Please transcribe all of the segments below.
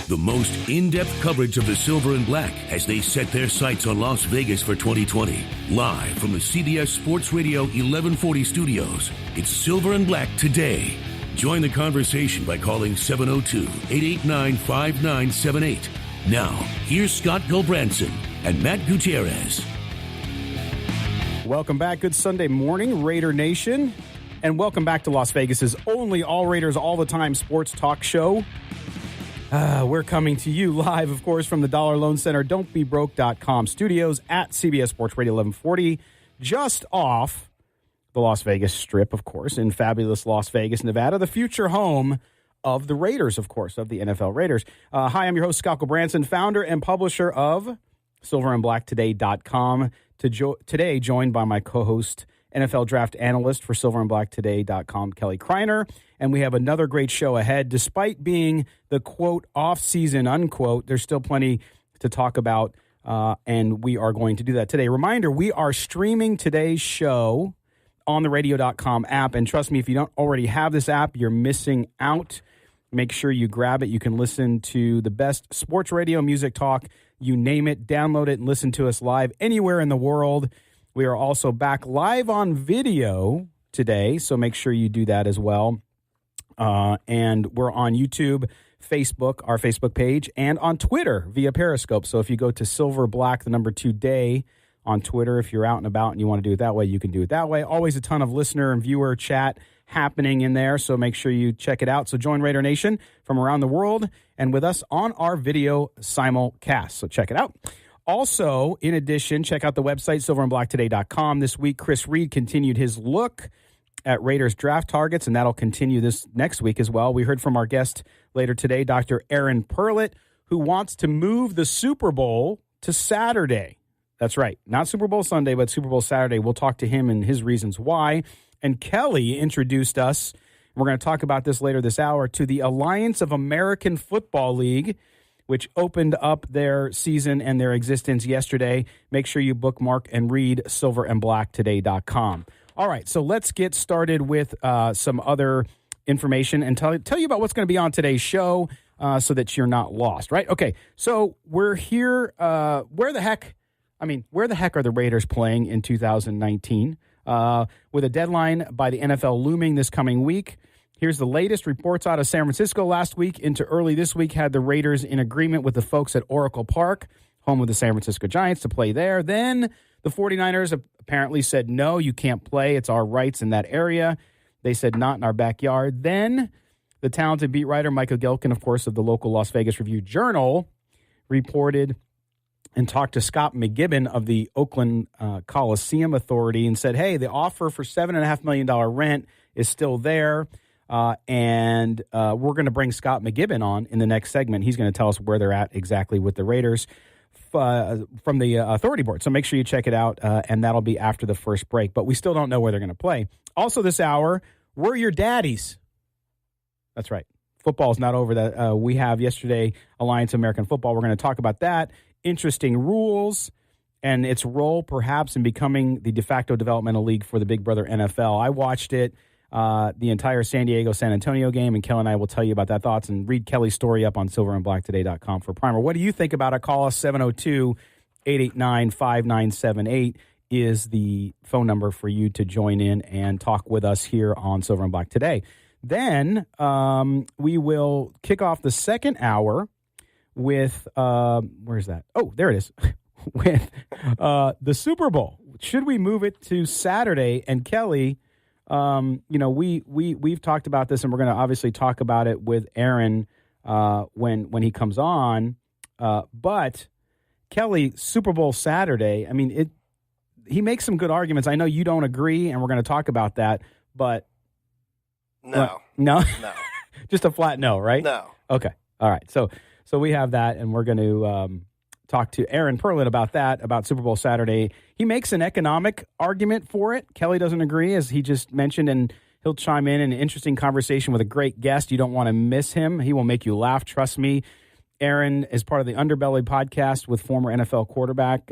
The most in-depth coverage of the Silver and Black as they set their sights on Las Vegas for 2020. Live from the CBS Sports Radio 1140 studios, it's Silver and Black Today. Join the conversation by calling 702-889-5978. Now, here's Scott Gulbransen and Matt Gutierrez. Welcome back. Good Sunday morning, Raider Nation. And welcome back to Las Vegas's only all Raiders all the time sports talk show. We're coming to you live, of course, from the Dollar Loan Center, don'tbebroke.com studios at CBS Sports Radio 1140, just off the Las Vegas Strip, of course, in fabulous Las Vegas, Nevada, the future home of the Raiders, of course, of the NFL Raiders. Hi, I'm your host, Scott Gulbransen, founder and publisher of silverandblacktoday.com. Today, joined by my co-host, NFL draft analyst for silverandblacktoday.com, Kelly Kriner. And we have another great show ahead. Despite being the, quote, off-season, unquote, there's still plenty to talk about, and we are going to do that today. Reminder, we are streaming today's show on the radio.com app. And trust me, if you don't already have this app, you're missing out. Make sure you grab it. You can listen to the best sports radio, music talk, you name it. Download it and listen to us live anywhere in the world. We are also back live on video today, so make sure you do that as well. And we're on YouTube, Facebook, our Facebook page, and on Twitter via Periscope. So if you go to Silver Black, the number 2 day on Twitter, if you're out and about and you want to do it that way, you can do it that way. Always a ton of listener and viewer chat happening in there, so make sure you check it out. So join Raider Nation from around the world and with us on our video simulcast. So check it out. Also, in addition, check out the website, silverandblacktoday.com. This week, Chris Reed continued his look at Raiders draft targets, and that'll continue this next week as well. We heard from our guest later today, Dr. Aaron Perlut, who wants to move the Super Bowl to Saturday. That's right. Not Super Bowl Sunday, but Super Bowl Saturday. We'll talk to him and his reasons why. And Kelly introduced us, we're going to talk about this later this hour, to the Alliance of American Football League, which opened up their season and their existence yesterday. Make sure you bookmark and read silverandblacktoday.com. All right, so let's get started with some other information and tell you about what's going to be on today's show so that you're not lost, right? Okay, so we're here. Where the heck are the Raiders playing in 2019? With a deadline by the NFL looming this coming week. Here's the latest reports out of San Francisco last week into early this week had the Raiders in agreement with the folks at Oracle Park, home of the San Francisco Giants, to play there. Then the 49ers apparently said, no, you can't play. It's our rights in that area. They said, not in our backyard. Then the talented beat writer Michael Gilkin, of course, of the local Las Vegas Review-Journal, reported and talked to Scott McKibben of the Oakland Coliseum Authority and said, hey, the offer for $7.5 million rent is still there. And we're going to bring Scott McKibben on in the next segment. He's going to tell us where they're at exactly with the Raiders from the authority board. So make sure you check it out, and that'll be after the first break. But we still don't know where they're going to play. Also this hour, we're your daddies. That's right. Football's not over. That we have yesterday, Alliance of American Football. We're going to talk about that. Interesting rules and its role perhaps in becoming the de facto developmental league for the Big Brother NFL. I watched it. The entire San Diego-San Antonio game, and Kelly and I will tell you about that thoughts and read Kelly's story up on silverandblacktoday.com for primer. What do you think about it? Call us 702-889-5978 is the phone number for you to join in and talk with us here on Silver and Black Today. Then we will kick off the second hour with, where's that? Oh, there it is. With the Super Bowl. Should we move it to Saturday? And Kelly, we've talked about this, and we're going to obviously talk about it with Aaron when he comes on. But Kelly, Super Bowl Saturday. I mean, he makes some good arguments. I know you don't agree, and we're going to talk about that. But no, just a flat no, right? No. Okay, all right. So we have that, and we're going to talk to Aaron Perlut about that, about Super Bowl Saturday. He makes an economic argument for it. Kelly doesn't agree, as he just mentioned, and he'll chime in an interesting conversation with a great guest. You don't want to miss him. He will make you laugh, trust me. Aaron is part of the Underbelly podcast with former NFL quarterback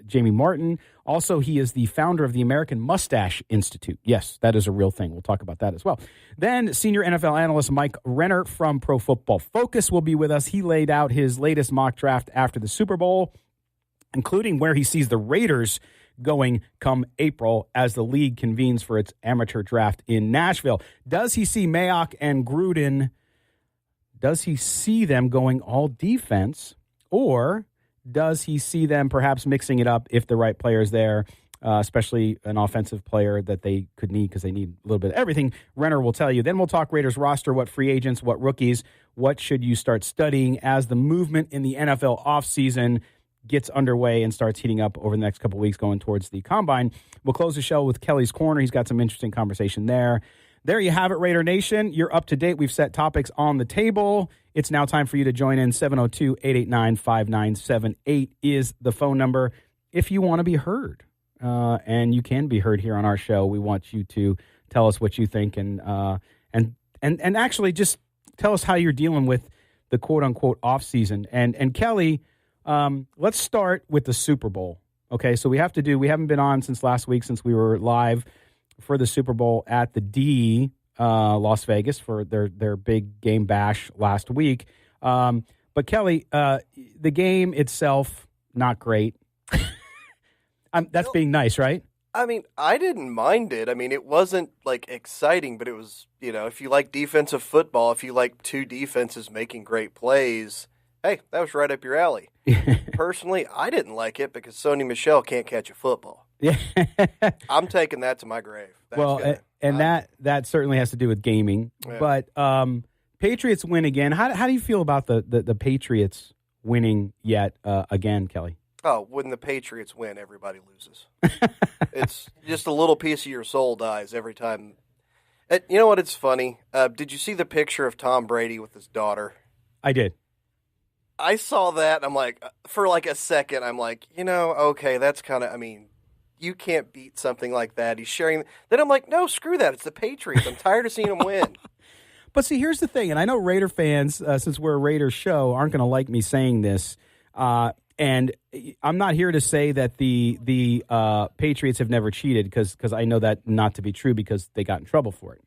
Jamie Martin. Also, he is the founder of the American Mustache Institute. Yes, that is a real thing. We'll talk about that as well. Then senior NFL analyst Mike Renner from Pro Football Focus will be with us. He laid out his latest mock draft after the Super Bowl, including where he sees the Raiders going come April as the league convenes for its amateur draft in Nashville. Does he see Mayock and Gruden? Does he see them going all defense, or does he see them perhaps mixing it up if the right player is there, especially an offensive player that they could need because they need a little bit of everything? Renner will tell you. Then we'll talk Raiders roster, what free agents, what rookies, what should you start studying as the movement in the NFL offseason gets underway and starts heating up over the next couple of weeks going towards the Combine. We'll close the show with Kelly's Corner. He's got some interesting conversation there. There you have it, Raider Nation. You're up to date. We've set topics on the table. It's now time for you to join in. 702-889-5978 is the phone number if you want to be heard. And you can be heard here on our show. We want you to tell us what you think and actually just tell us how you're dealing with the quote-unquote off-season. And Kelly, let's start with the Super Bowl. Okay, so we haven't been on since last week, since we were live for the Super Bowl at the D, Las Vegas, for their big game bash last week. But Kelly, the game itself, not great. That's being nice, right? I mean, I didn't mind it. I mean, it wasn't, like, exciting, but it was, if you like defensive football, if you like two defenses making great plays, hey, that was right up your alley. Personally, I didn't like it because Sony Michel can't catch a football. Yeah, I'm taking that to my grave. That certainly has to do with gaming. Yeah. But Patriots win again. How do you feel about the Patriots winning yet again, Kelly? Oh, when the Patriots win, everybody loses. It's just a little piece of your soul dies every time. You know what? It's funny. Did you see the picture of Tom Brady with his daughter? I did. I saw that. I'm like, for like a second, I'm like, okay, that's kind of, you can't beat something like that. He's sharing. Then I'm like, no, screw that. It's the Patriots. I'm tired of seeing them win. But see, here's the thing, and I know Raider fans, since we're a Raider show, aren't going to like me saying this. And I'm not here to say that the Patriots have never cheated, because I know that not to be true because they got in trouble for it.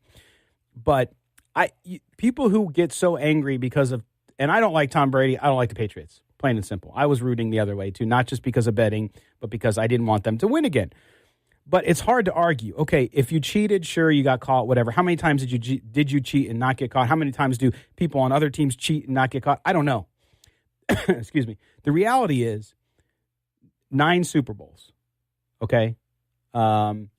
But people who get so angry because of, and I don't like Tom Brady, I don't like the Patriots. Plain and simple. I was rooting the other way, too, not just because of betting, but because I didn't want them to win again. But it's hard to argue. Okay, if you cheated, sure, you got caught, whatever. How many times did you cheat and not get caught? How many times do people on other teams cheat and not get caught? I don't know. Excuse me. The reality is 9 Super Bowls, okay?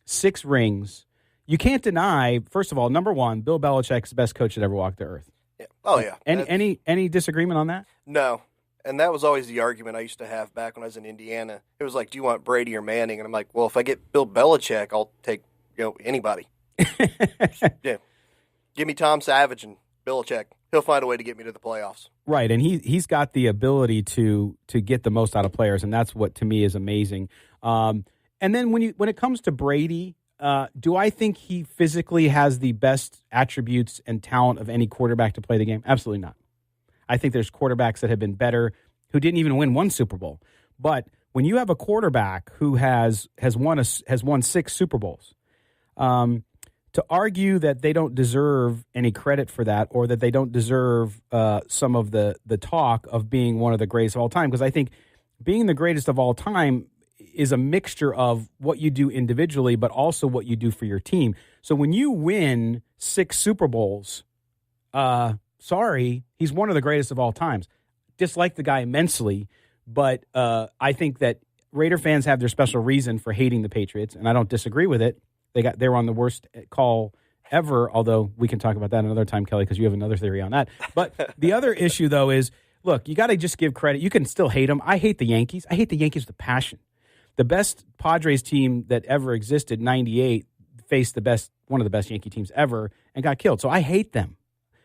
6 rings. You can't deny, first of all, number one, Bill Belichick's the best coach that ever walked the earth. Yeah. Oh, yeah. Any disagreement on that? No. And that was always the argument I used to have back when I was in Indiana. It was like, do you want Brady or Manning? And I'm like, well, if I get Bill Belichick, I'll take anybody. Yeah, give me Tom Savage and Belichick. He'll find a way to get me to the playoffs. Right, and he's got the ability to get the most out of players, and that's what to me is amazing. And then when it comes to Brady, do I think he physically has the best attributes and talent of any quarterback to play the game? Absolutely not. I think there's quarterbacks that have been better who didn't even win one Super Bowl. But when you have a quarterback who has won 6 Super Bowls, to argue that they don't deserve any credit for that, or that they don't deserve some of the talk of being one of the greatest of all time, because I think being the greatest of all time is a mixture of what you do individually, but also what you do for your team. So when you win 6 Super Bowls, sorry, he's one of the greatest of all times. Dislike the guy immensely, but I think that Raider fans have their special reason for hating the Patriots, and I don't disagree with it. They were on the worst call ever, although we can talk about that another time, Kelly, because you have another theory on that. But the other issue, though, is, look, you got to just give credit. You can still hate them. I hate the Yankees. I hate the Yankees with a passion. The best Padres team that ever existed, 98, faced one of the best Yankee teams ever and got killed. So I hate them.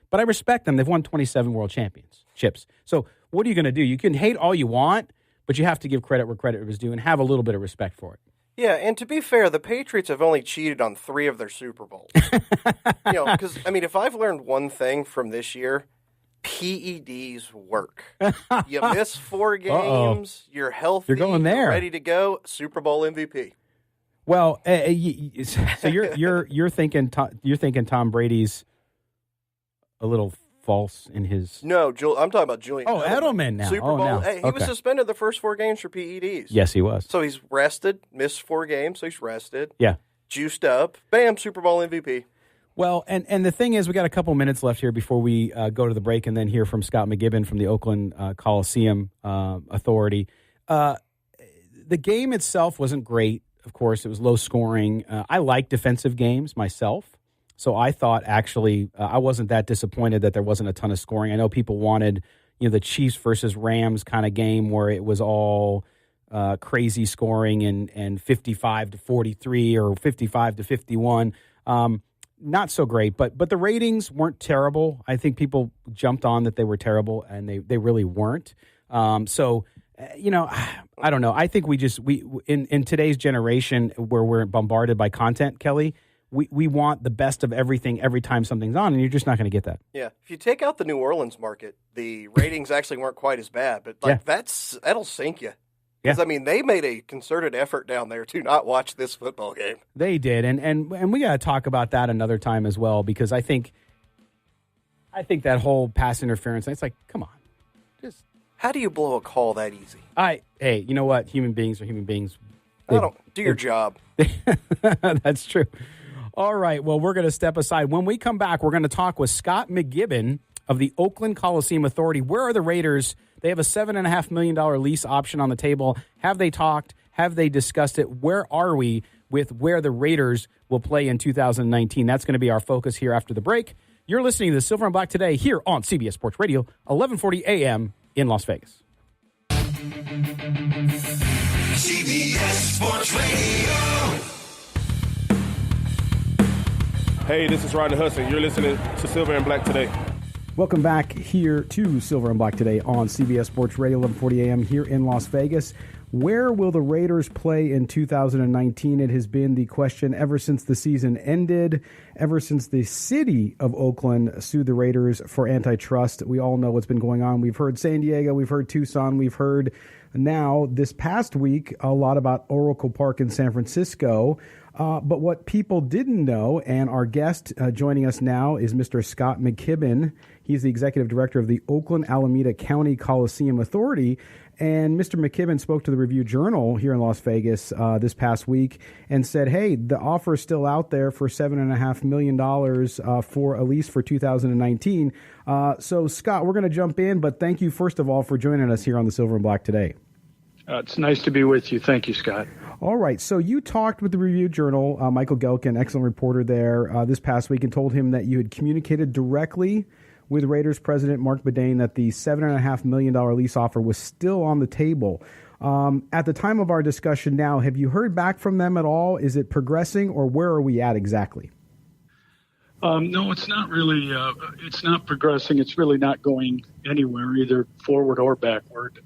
But I respect them. They've won 27 world championships. So what are you going to do? You can hate all you want, but you have to give credit where credit is due and have a little bit of respect for it. Yeah, and to be fair, the Patriots have only cheated on 3 of their Super Bowls. Because, if I've learned one thing from this year, PEDs work. You miss 4 games, you're healthy, you're going there, you're ready to go. Super Bowl MVP. Well, so you're thinking Tom Brady's a little false in his. No, I'm talking about Julian. Oh, Edelman now. Super Bowl. Now. Hey, he was suspended the first 4 games for PEDs. Yes, he was. So he's rested. Missed 4 games, so he's rested. Yeah. Juiced up. Bam, Super Bowl MVP. Well, and the thing is, we got a couple minutes left here before we go to the break and then hear from Scott McKibben from the Oakland Coliseum Authority. The game itself wasn't great. Of course, it was low scoring. I like defensive games myself. So I thought, actually, I wasn't that disappointed that there wasn't a ton of scoring. I know people wanted, the Chiefs versus Rams kind of game where it was all crazy scoring and 55-43 or 55-51. Not so great, but the ratings weren't terrible. I think people jumped on that they were terrible, and they really weren't. I don't know. I think we in today's generation where we're bombarded by content, Kelly, we want the best of everything every time something's on, and you're just not going to get that. Yeah. If you take out the New Orleans market, the ratings actually weren't quite as bad, but that'll sink you. Because, they made a concerted effort down there to not watch this football game. They did, and we got to talk about that another time as well, because I think that whole pass interference, it's like, come on. Just how do you blow a call that easy? Hey, you know what? Human beings are human beings. Do your job. That's true. All right, well, we're going to step aside. When we come back, we're going to talk with Scott McKibben of the Oakland Coliseum Authority. Where are the Raiders? They have a $7.5 million lease option on the table. Have they talked? Have they discussed it? Where are we with where the Raiders will play in 2019? That's going to be our focus here after the break. You're listening to the Silver and Black Today here on CBS Sports Radio, 1140 a.m. in Las Vegas. CBS Sports Radio. Hey, this is Rodney Hudson. You're listening to Silver and Black Today. Welcome back here to Silver and Black Today on CBS Sports Radio, 1140 a.m. here in Las Vegas. Where will the Raiders play in 2019? It has been the question ever since the season ended, ever since the city of Oakland sued the Raiders for antitrust. We all know what's been going on. We've heard San Diego, we've heard Tucson, we've heard now this past week a lot about Oracle Park in San Francisco. But what people didn't know, and our guest joining us now is Mr. Scott McKibben. He's the executive director of the Oakland Alameda County Coliseum Authority. And Mr. McKibben spoke to the Review-Journal here in Las Vegas this past week and said, hey, the offer is still out there for $7.5 million for a lease for 2019. So, Scott, we're going to jump in, but thank you, first of all, for joining us here on the Silver and Black Today. It's nice to be with you. Thank you, Scott. All right. So you talked with the Review-Journal, Michael Gelkin, excellent reporter there, this past week, and told him that you had communicated directly with Raiders president Mark Bedane that the $7.5 million lease offer was still on the table. At the time of our discussion now, have you heard back from them at all? Is it progressing, or where are we at exactly? No, it's not really. It's not progressing. It's really not going anywhere, either forward or backward.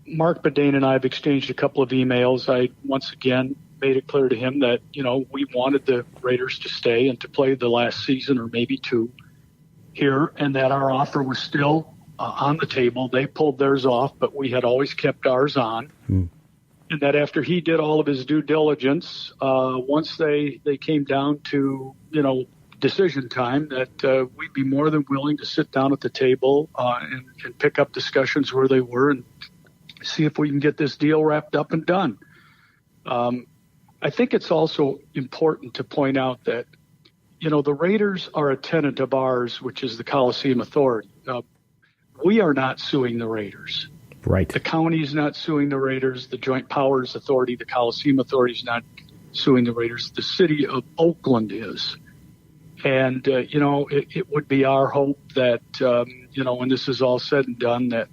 Mark Bedane and I have exchanged a couple of emails. I once again made it clear to him that, we wanted the Raiders to stay and to play the last season or maybe 2 here, and that our offer was still on the table. They pulled theirs off, but we had always kept ours on. And that after he did all of his due diligence, once they came down to, decision time, that we'd be more than willing to sit down at the table and pick up discussions where they were and see if we can get this deal wrapped up and done. I think it's also important to point out that, the Raiders are a tenant of ours, which is the Coliseum Authority. We are not suing the Raiders. Right. The county is not suing the Raiders. The Joint Powers Authority, the Coliseum Authority, is not suing the Raiders. The city of Oakland is. And, it would be our hope that, when this is all said and done, that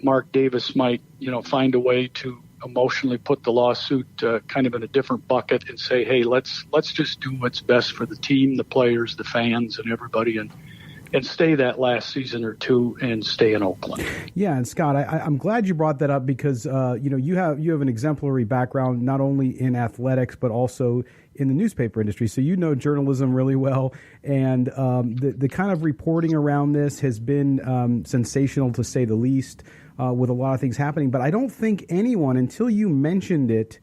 Mark Davis might, find a way to emotionally put the lawsuit kind of in a different bucket and say, hey, let's just do what's best for the team, the players, the fans, and everybody, and stay that last season or two and stay in Oakland. Yeah, and Scott, I'm glad you brought that up because you have an exemplary background not only in athletics but also in the newspaper industry. So you know journalism really well, and the kind of reporting around this has been sensational to say the least, with a lot of things happening. But I don't think anyone, until you mentioned it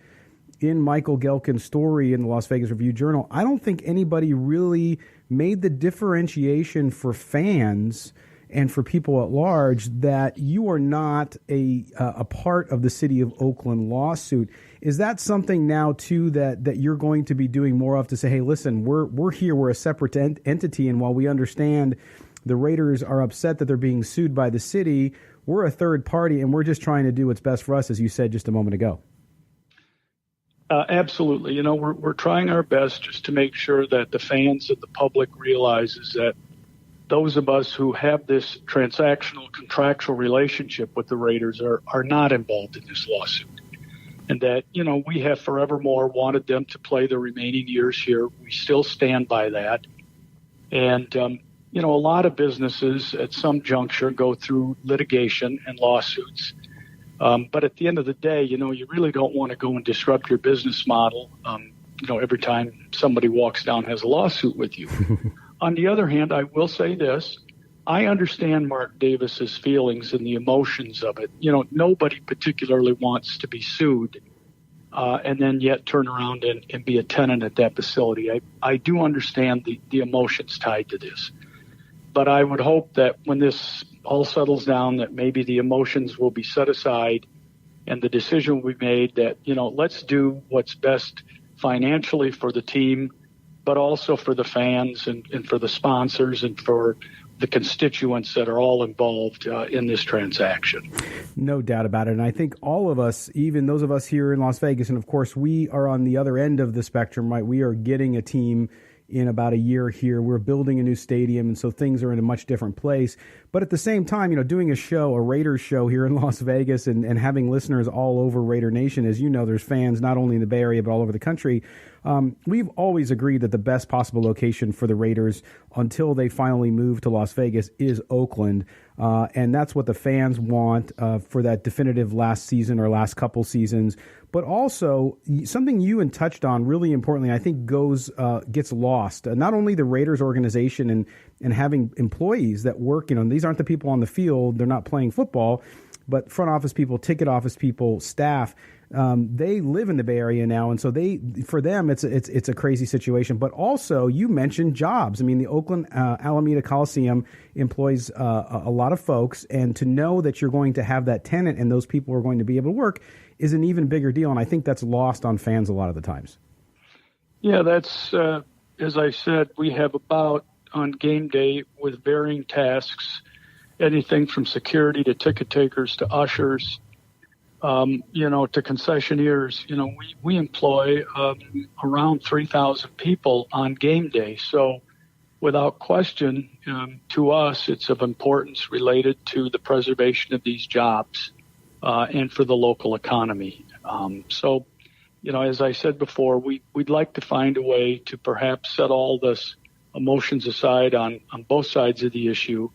in Michael Gelkin's story in the Las Vegas Review-Journal, I don't think anybody really made the differentiation for fans and for people at large that you are not a part of the City of Oakland lawsuit. Is that something now, too, that you're going to be doing more of, to say, hey, listen, we're here, we're a separate entity, and while we understand the Raiders are upset that they're being sued by the city, we're a third party, and we're just trying to do what's best for us, as you said just a moment ago. Absolutely. We're trying our best just to make sure that the fans and the public realizes that those of us who have this transactional, contractual relationship with the Raiders are not involved in this lawsuit. And that, we have forevermore wanted them to play the remaining years here. We still stand by that. And, a lot of businesses at some juncture go through litigation and lawsuits. But at the end of the day, you really don't want to go and disrupt your business model, every time somebody walks down and has a lawsuit with you. On the other hand, I will say this. I understand Mark Davis's feelings and the emotions of it. Nobody particularly wants to be sued and then yet turn around and be a tenant at that facility. I do understand the emotions tied to this. But I would hope that when this all settles down, that maybe the emotions will be set aside and the decision will be made that, let's do what's best financially for the team, but also for the fans and for the sponsors and for the constituents that are all involved in this transaction. No doubt about it. And I think all of us, even those of us here in Las Vegas, and of course we are on the other end of the spectrum, right? We are getting a team in about a year here. We're building a new stadium, and so things are in a much different place. But at the same time, doing a Raiders show here in Las Vegas and having listeners all over Raider Nation, as you know, there's fans not only in the Bay Area but all over the country. We've always agreed that the best possible location for the Raiders until they finally move to Las Vegas is Oakland. And that's what the fans want for that definitive last season or last couple seasons. But also something you touched on really importantly, I think gets lost. Not only the Raiders organization and having employees that work, these aren't the people on the field, they're not playing football, but front office people, ticket office people, staff. They live in the Bay Area now, and so for them it's a crazy situation. But also, you mentioned jobs. I mean, the Oakland Alameda Coliseum employs a lot of folks, and to know that you're going to have that tenant and those people are going to be able to work is an even bigger deal, and I think that's lost on fans a lot of the times. Yeah, that's as I said, we have about on game day with varying tasks, anything from security to ticket takers to ushers. To concessionaires, we employ around 3,000 people on game day. So without question, to us, it's of importance related to the preservation of these jobs and for the local economy. So, as I said before, we'd like to find a way to perhaps set all this emotions aside on both sides of the issue,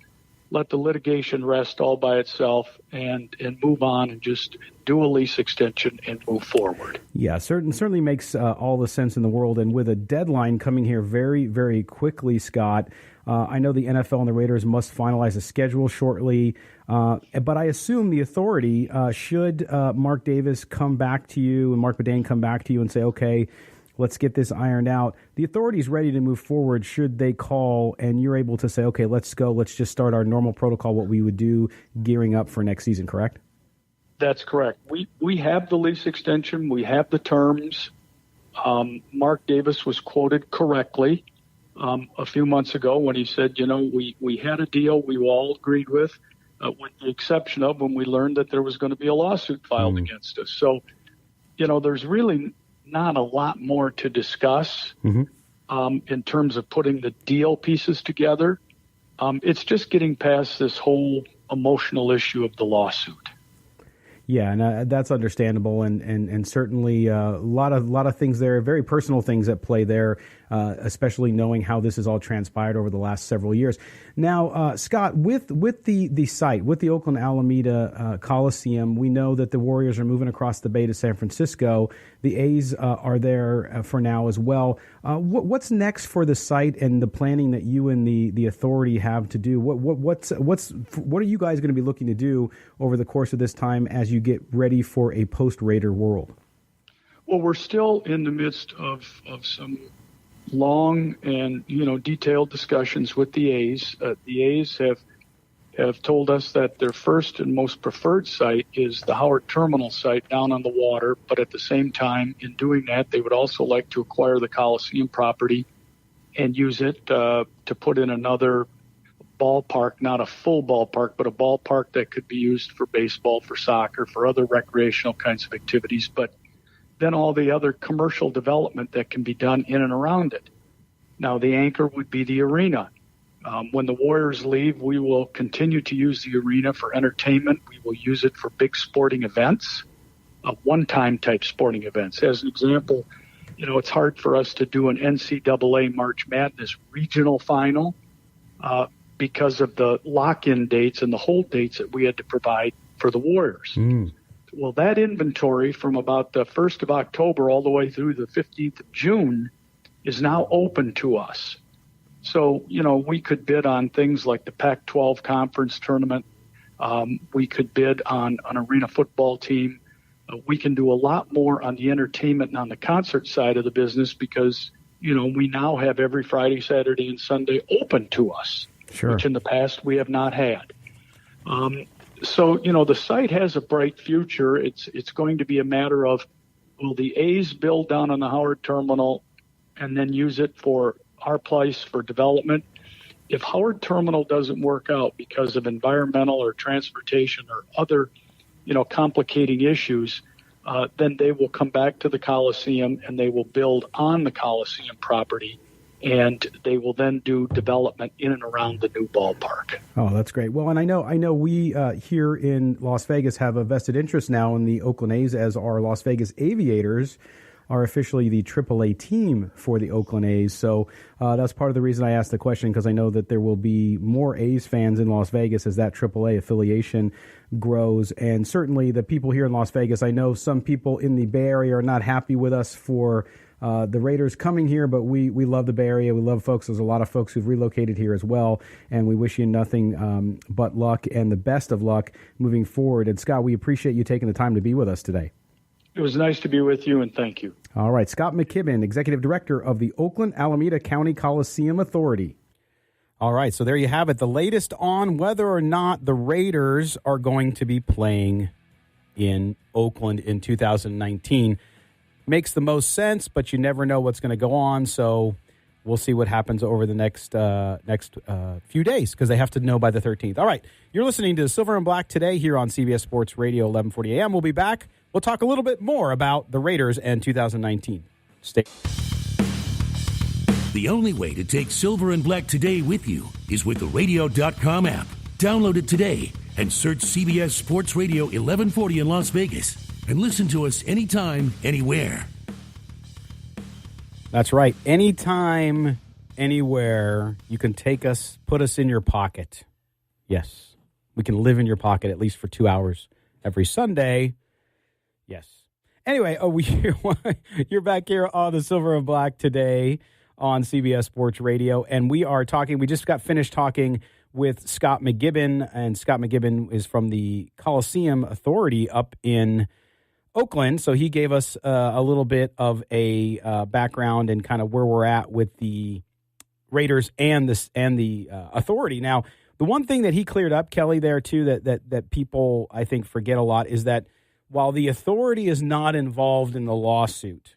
let the litigation rest all by itself and move on and just do a lease extension and move forward. Yeah, certainly makes all the sense in the world. And with a deadline coming here very, very quickly, Scott, I know the NFL and the Raiders must finalize a schedule shortly. But I assume the authority, should Mark Davis come back to you and Mark Bedane come back to you and say, okay, let's get this ironed out, the authority's ready to move forward should they call and you're able to say, okay, let's go. Let's just start our normal protocol, what we would do gearing up for next season, correct? That's correct. We have the lease extension. We have the terms. Mark Davis was quoted correctly a few months ago when he said, we had a deal we all agreed with the exception of when we learned that there was going to be a lawsuit filed against us. So, there's really not a lot more to discuss in terms of putting the deal pieces together. It's just getting past this whole emotional issue of the lawsuit. Yeah, and that's understandable, and certainly a lot of things there, very personal things at play there. especially knowing how this has all transpired over the last several years. Now, Scott, with the site, with the Oakland Alameda Coliseum, we know that the Warriors are moving across the bay to San Francisco. The A's are there for now as well. What's next for the site and the planning that you and the authority have to do? What are you guys going to be looking to do over the course of this time as you get ready for a post-Raider world? Well, we're still in the midst of some long and detailed discussions with the A's. The A's have told us that their first and most preferred site is the Howard Terminal site down on the water, but at the same time, in doing that, they would also like to acquire the Coliseum property and use it to put in another ballpark, not a full ballpark, but a ballpark that could be used for baseball, for soccer, for other recreational kinds of activities, but then all the other commercial development that can be done in and around it. Now, the anchor would be the arena. When the Warriors leave, we will continue to use the arena for entertainment. We will use it for big sporting events, one-time type sporting events. As an example, it's hard for us to do an NCAA March Madness regional final because of the lock-in dates and the hold dates that we had to provide for the Warriors. Well, that inventory from about the 1st of October all the way through the 15th of June is now open to us. So, we could bid on things like the Pac-12 conference tournament. We could bid on an arena football team. We can do a lot more on the entertainment and on the concert side of the business because, we now have every Friday, Saturday, and Sunday open to us, which in the past we have not had. So, the site has a bright future. It's going to be a matter of, will the A's build down on the Howard Terminal and then use it for our place for development? If Howard Terminal doesn't work out because of environmental or transportation or other, complicating issues, then they will come back to the Coliseum and they will build on the Coliseum property. And they will then do development in and around the new ballpark. Oh, that's great. Well, and I know we here in Las Vegas have a vested interest now in the Oakland A's, as our Las Vegas Aviators are officially the AAA team for the Oakland A's. So that's part of the reason I asked the question, because I know that there will be more A's fans in Las Vegas as that AAA affiliation grows. And certainly the people here in Las Vegas, I know some people in the Bay Area are not happy with us for the Raiders coming here, but we love the Bay Area. We love folks. There's a lot of folks who've relocated here as well, and we wish you nothing but luck and the best of luck moving forward. And Scott, we appreciate you taking the time to be with us today. It was nice to be with you, and thank you. All right, Scott McKibben, Executive Director of the Oakland Alameda County Coliseum Authority. All right, so there you have it, the latest on whether or not the Raiders are going to be playing in Oakland in 2019. Makes the most sense, but you never know what's going to go on, so we'll see what happens over the next few days, because they have to know by the 13th. All right, you're listening to Silver and Black today here on CBS Sports Radio, 1140 a.m. We'll be back. We'll talk a little bit more about the Raiders and 2019. Stay. The only way to take Silver and Black today with you is with the radio.com app. Download it today and search CBS Sports Radio 1140 in Las Vegas. And listen to us anytime, anywhere. That's right. Anytime, anywhere, you can take us, put us in your pocket. Yes. We can live in your pocket at least for 2 hours every Sunday. Yes. Anyway, you're back here on the Silver and Black today on CBS Sports Radio. And we just got finished talking with Scott McKibben. And Scott McKibben is from the Coliseum Authority up in Oakland, so he gave us a little bit of a background and kind of where we're at with the Raiders and the authority. Now, the one thing that he cleared up, Kelly, there too, that people I think forget a lot is that while the authority is not involved in the lawsuit,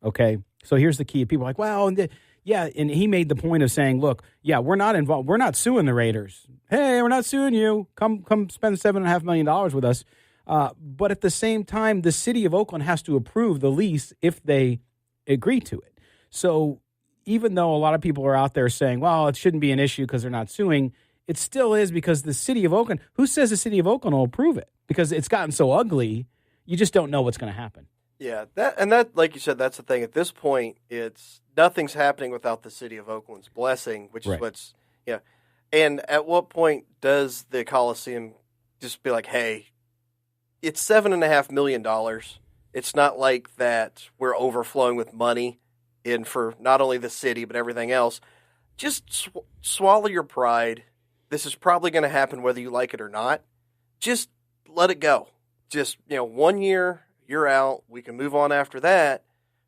okay. So here's the key: people are like, well, and he made the point of saying, look, yeah, we're not involved, we're not suing the Raiders. Hey, we're not suing you. Come spend $7.5 million with us. But at the same time, the city of Oakland has to approve the lease if they agree to it. So even though a lot of people are out there saying, well, it shouldn't be an issue because they're not suing, it still is, because the city of Oakland, who says the city of Oakland will approve it? Because it's gotten so ugly, you just don't know what's going to happen. Yeah, that like you said, that's the thing. At this point, it's nothing's happening without the city of Oakland's blessing, which is what's And at what point does the Coliseum just be like, hey, it's $7.5 million. It's not like that we're overflowing with money in for not only the city but everything else. Just swallow your pride. This is probably going to happen whether you like it or not. Just let it go. Just 1 year. You're out. We can move on after that.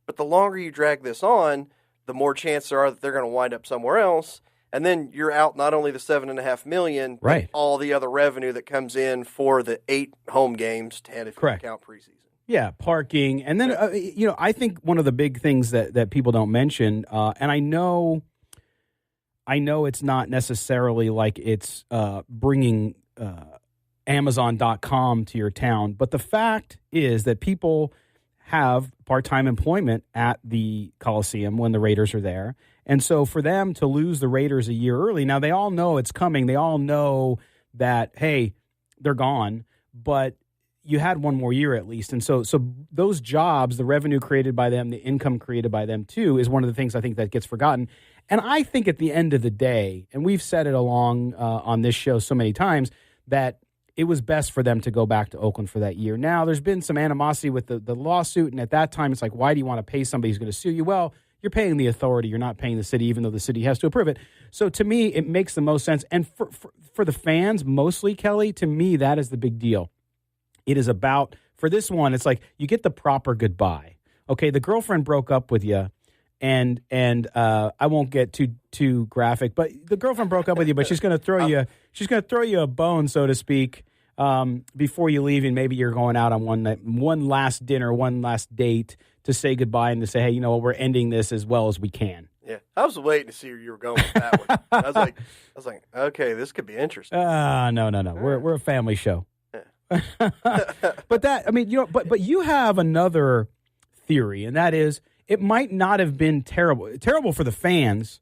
But the longer you drag this on, the more chance there are that they're going to wind up somewhere else. And then you're out not only the $7.5 million, but all the other revenue that comes in for the 8 home games, 10 if you count preseason. Yeah, parking. And then, I think one of the big things that people don't mention, and I know it's not necessarily like it's bringing Amazon.com to your town. But the fact is that people have part-time employment at the Coliseum when the Raiders are there. And so for them to lose the Raiders a year early, now they all know it's coming. They all know that, hey, they're gone. But you had one more year at least. And so those jobs, the revenue created by them, the income created by them too, is one of the things I think that gets forgotten. And I think at the end of the day, and we've said it along on this show so many times, that it was best for them to go back to Oakland for that year. Now, there's been some animosity with the lawsuit, and at that time, it's like, why do you want to pay somebody who's going to sue you? Well, you're paying the authority. You're not paying the city, even though the city has to approve it. So to me, it makes the most sense. And for the fans, mostly, Kelly, to me, that is the big deal. It is about, for this one, it's like you get the proper goodbye. Okay, the girlfriend broke up with you, and I won't get too graphic, but the girlfriend broke up with you, but she's going to throw you a bone, so to speak, before you leave, and maybe you're going out on one last dinner, one last date to say goodbye and to say, hey, you know what, we're ending this as well as we can. Yeah, I was waiting to see where you were going with that one. I was like, okay, this could be interesting. No. We're a family show. But that, I mean, but you have another theory, and that is it might not have been terrible for the fans,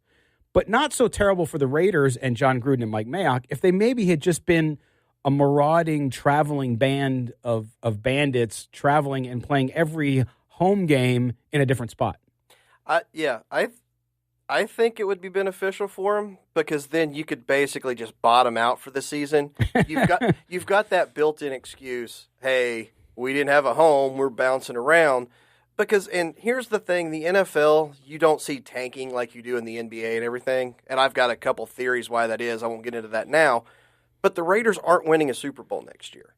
but not so terrible for the Raiders and John Gruden and Mike Mayock if they maybe had just been a marauding, traveling band of bandits traveling and playing every home game in a different spot. I think it would be beneficial for them because then you could basically just bottom out for the season. You've got that built-in excuse. Hey, we didn't have a home. We're bouncing around. And here's the thing, the NFL, you don't see tanking like you do in the NBA and everything. And I've got a couple theories why that is. I won't get into that now. But the Raiders aren't winning a Super Bowl next year.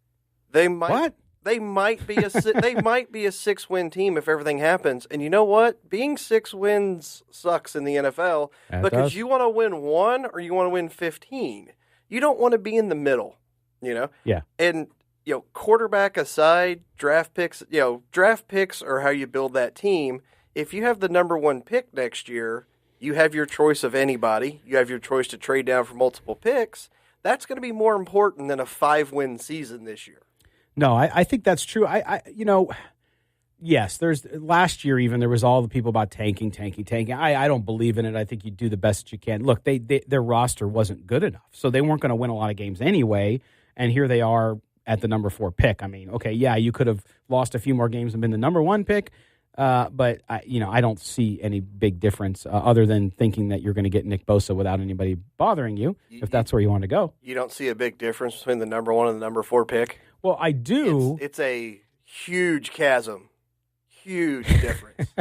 They might. What? They might be a 6-win team if everything happens. And you know what? Being 6 wins sucks in the NFL because you want to win 1 or you want to win 15. You don't want to be in the middle, Yeah. And quarterback aside, draft picks are how you build that team. If you have the number 1 pick next year, you have your choice of anybody. You have your choice to trade down for multiple picks. That's going to be more important than a 5-win season this year. No, I think that's true. Yes, there's last year even there was all the people about tanking. I don't believe in it. I think you do the best you can. Look, their roster wasn't good enough, so they weren't going to win a lot of games anyway. And here they are at the number 4 pick. I mean, okay, yeah, you could have lost a few more games and been the number 1 pick, but I don't see any big difference other than thinking that you're going to get Nick Bosa without anybody bothering you if that's where you want to go. You don't see a big difference between the number 1 and the number 4 pick? Well, I do. It's a huge chasm. Huge difference.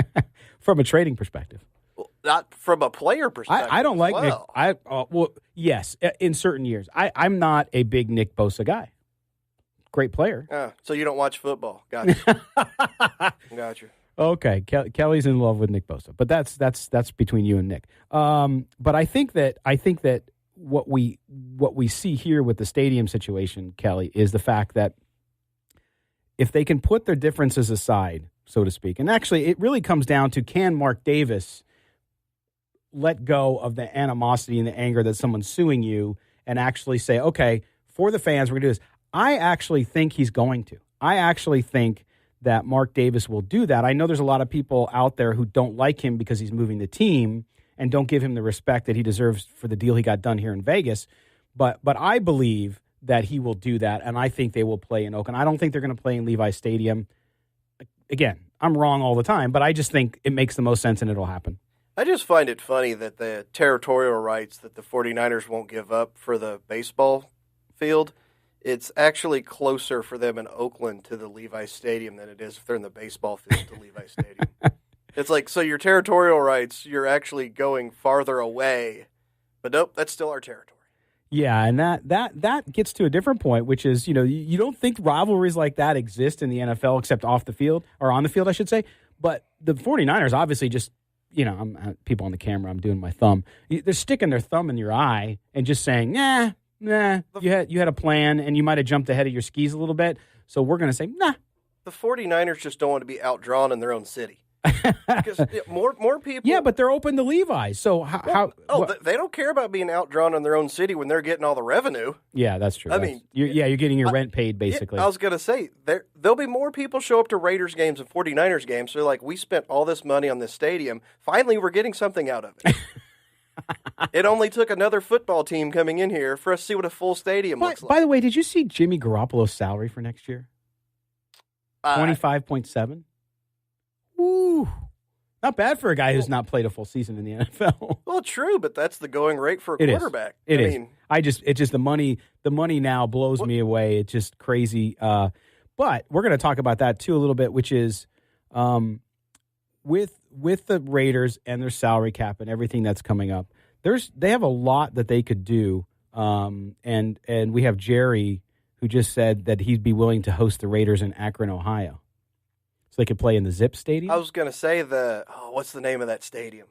From a trading perspective. Well, not from a player perspective. I don't like well. Nick. Well, yes, in certain years. I'm not a big Nick Bosa guy. Great player. So you don't watch football. Gotcha. Gotcha. Okay, Kelly's in love with Nick Bosa, but that's between you and Nick. But I think that what we see here with the stadium situation, Kelly, is the fact that if they can put their differences aside, so to speak, and actually it really comes down to, can Mark Davis let go of the animosity and the anger that someone's suing you and actually say, okay, for the fans, we're going to do this. I actually think he's going to. I actually think that Mark Davis will do that. I know there's a lot of people out there who don't like him because he's moving the team and don't give him the respect that he deserves for the deal he got done here in Vegas. But I believe that he will do that, and I think they will play in Oakland. I don't think they're going to play in Levi Stadium. Again, I'm wrong all the time, but I just think it makes the most sense and it'll happen. I just find it funny that the territorial rights that the 49ers won't give up for the baseball field, it's actually closer for them in Oakland to the Levi Stadium than it is if they're in the baseball field to Levi Stadium. It's like, so your territorial rights, you're actually going farther away, but nope, that's still our territory. Yeah, and that gets to a different point, which is, you don't think rivalries like that exist in the NFL except off the field, or on the field, I should say. But the 49ers obviously just, people on the camera, I'm doing my thumb. They're sticking their thumb in your eye and just saying, nah, you had a plan and you might have jumped ahead of your skis a little bit. So we're going to say, nah. The 49ers just don't want to be outdrawn in their own city. Because more people. Yeah, but they're open to Levi's. So they don't care about being outdrawn in their own city when they're getting all the revenue. Yeah, that's true. You're getting your rent paid basically. I was going to say there'll be more people show up to Raiders games and 49ers games. So they're like, we spent all this money on this stadium. Finally, we're getting something out of it. It only took another football team coming in here for us to see what a full stadium looks like. By the way, did you see Jimmy Garoppolo's salary for next year? 25.7. Ooh, not bad for a guy who's not played a full season in the NFL. Well, true, but that's the going rate for a quarterback. It is. It's just the money now blows me away. It's just crazy. But we're going to talk about that too a little bit, which is with the Raiders and their salary cap and everything that's coming up. They have a lot that they could do. And we have Jerry who just said that he'd be willing to host the Raiders in Akron, Ohio. So they could play in the Zip Stadium? I was going to say what's the name of that stadium?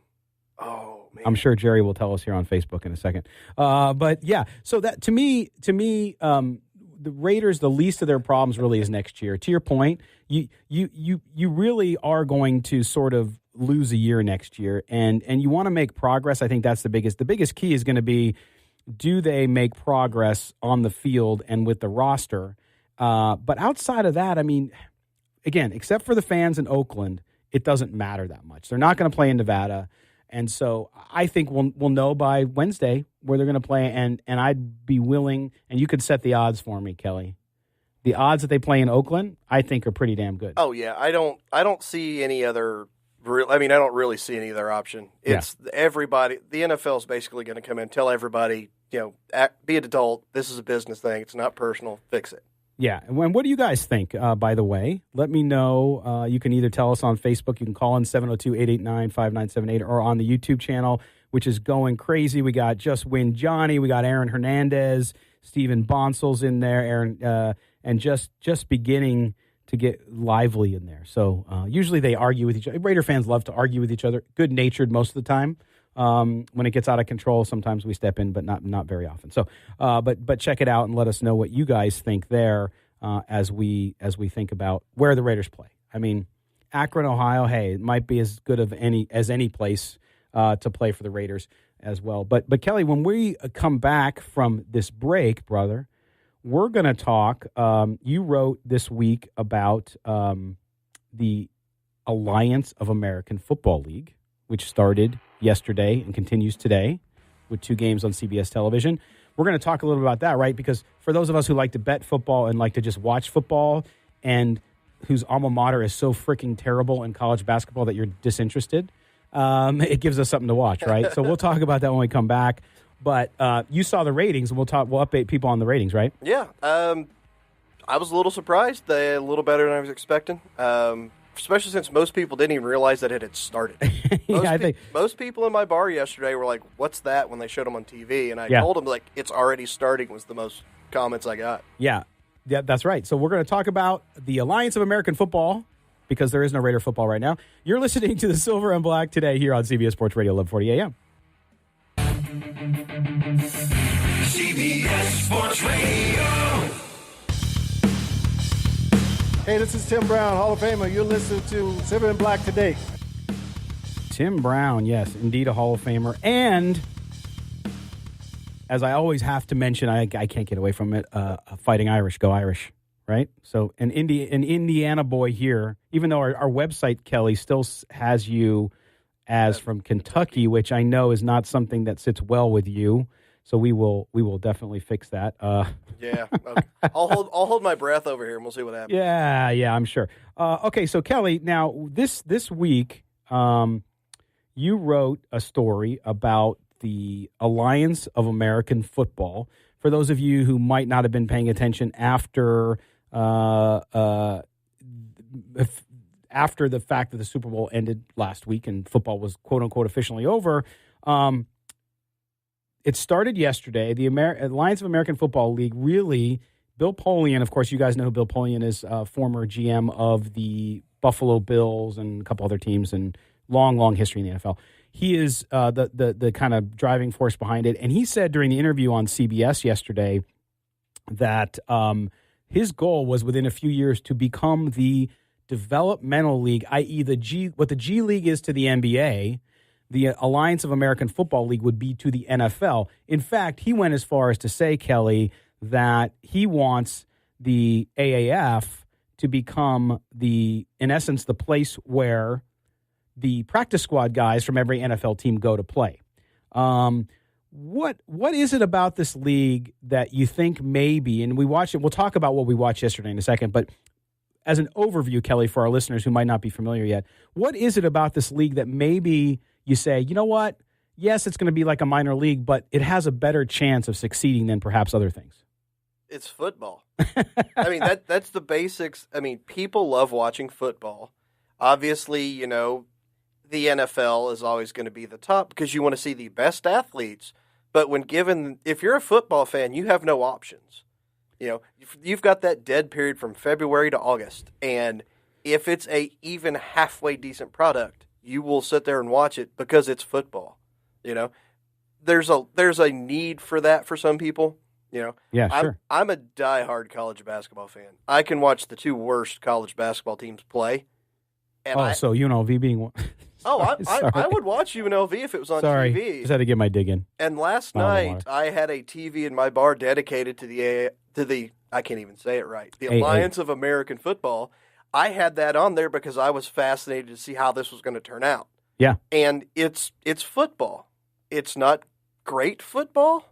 Oh, man. I'm sure Jerry will tell us here on Facebook in a second. But yeah, so that to me, the Raiders, the least of their problems really is next year. To your point, you really are going to sort of lose a year next year, and you want to make progress. I think that's the biggest. The biggest key is going to be, do they make progress on the field and with the roster? But outside of that, I mean, again, except for the fans in Oakland, it doesn't matter that much. They're not going to play in Nevada. And so I think we'll know by Wednesday where they're going to play. And I'd be willing, and you could set the odds for me, Kelly. The odds that they play in Oakland, I think, are pretty damn good. Oh, yeah. I don't see any other I don't really see any other option. It's everybody. The NFL is basically going to come in and tell everybody, be an adult. This is a business thing. It's not personal. Fix it. Yeah, and what do you guys think, by the way? Let me know. You can either tell us on Facebook. You can call in 702-889-5978 or on the YouTube channel, which is going crazy. We got Just Win Johnny. We got Aaron Hernandez. Stephen Bonsel's in there. Aaron and just beginning to get lively in there. So usually they argue with each other. Raider fans love to argue with each other. Good-natured most of the time. When it gets out of control, sometimes we step in, but not very often. So, but check it out and let us know what you guys think there as we think about where the Raiders play. I mean, Akron, Ohio. Hey, it might be as good as any place to play for the Raiders as well. But Kelly, when we come back from this break, brother, we're going to talk. You wrote this week about the Alliance of American Football League, which started yesterday and continues today with 2 games on CBS television. We're going to talk a little bit about that, right? Because for those of us who like to bet football and like to just watch football and whose alma mater is so freaking terrible in college basketball that you're disinterested, it gives us something to watch, right? So we'll talk about that when we come back. But you saw the ratings, and we'll update people on the ratings, right? Yeah. I was a little surprised. They're a little better than I was expecting. Especially since most people didn't even realize that it had started. Most people in my bar yesterday were like, what's that, when they showed them on TV? And I told them, like, it's already starting was the most comments I got. Yeah, that's right. So we're going to talk about the Alliance of American Football, because there is no Raider football right now. You're listening to the Silver and Black today here on CBS Sports Radio, 1140 a.m. CBS Sports Radio. Hey, this is Tim Brown, Hall of Famer. You're listening to Silver and Black today. Tim Brown, yes, indeed a Hall of Famer. And as I always have to mention, I can't get away from it, Fighting Irish, go Irish, right? So an Indiana boy here, even though our website, Kelly, still has you as from Kentucky, which I know is not something that sits well with you. So we will definitely fix that. Yeah, okay. I'll hold my breath over here, and we'll see what happens. Yeah, I'm sure. Okay, so Kelly, now this week, you wrote a story about the Alliance of American Football. For those of you who might not have been paying attention after the fact that the Super Bowl ended last week and football was quote unquote officially over, it started yesterday. The Alliance of American Football League really. Bill Polian, of course, you guys know who Bill Polian is, former GM of the Buffalo Bills and a couple other teams, and long history in the NFL. He is the kind of driving force behind it. And he said during the interview on CBS yesterday that his goal was within a few years to become the developmental league, i.e. what the G League is to the NBA, the Alliance of American Football League would be to the NFL. In fact, he went as far as to say, Kelly, that he wants the AAF to become in essence, the place where the practice squad guys from every NFL team go to play. What is it about this league that you think maybe, and we watched it, we'll talk about what we watched yesterday in a second, but as an overview, Kelly, for our listeners who might not be familiar yet, what is it about this league that maybe you say, you know what, yes, it's going to be like a minor league, but it has a better chance of succeeding than perhaps other things? It's football. I mean, that's the basics. I mean, people love watching football. Obviously, you know, the NFL is always going to be the top because you want to see the best athletes. But if you're a football fan, you have no options. You know, you've got that dead period from February to August. And if it's a even halfway decent product, you will sit there and watch it because it's football. You know, there's a need for that for some people. You know, yeah, sure. I'm a diehard college basketball fan. I can watch the two worst college basketball teams play. And so UNLV being one. I would watch UNLV if it was on TV. Just had to get my dig in. And last night I had a TV in my bar dedicated to the I can't even say it right. The Alliance of American Football. I had that on there because I was fascinated to see how this was going to turn out. Yeah. And it's football. It's not great football,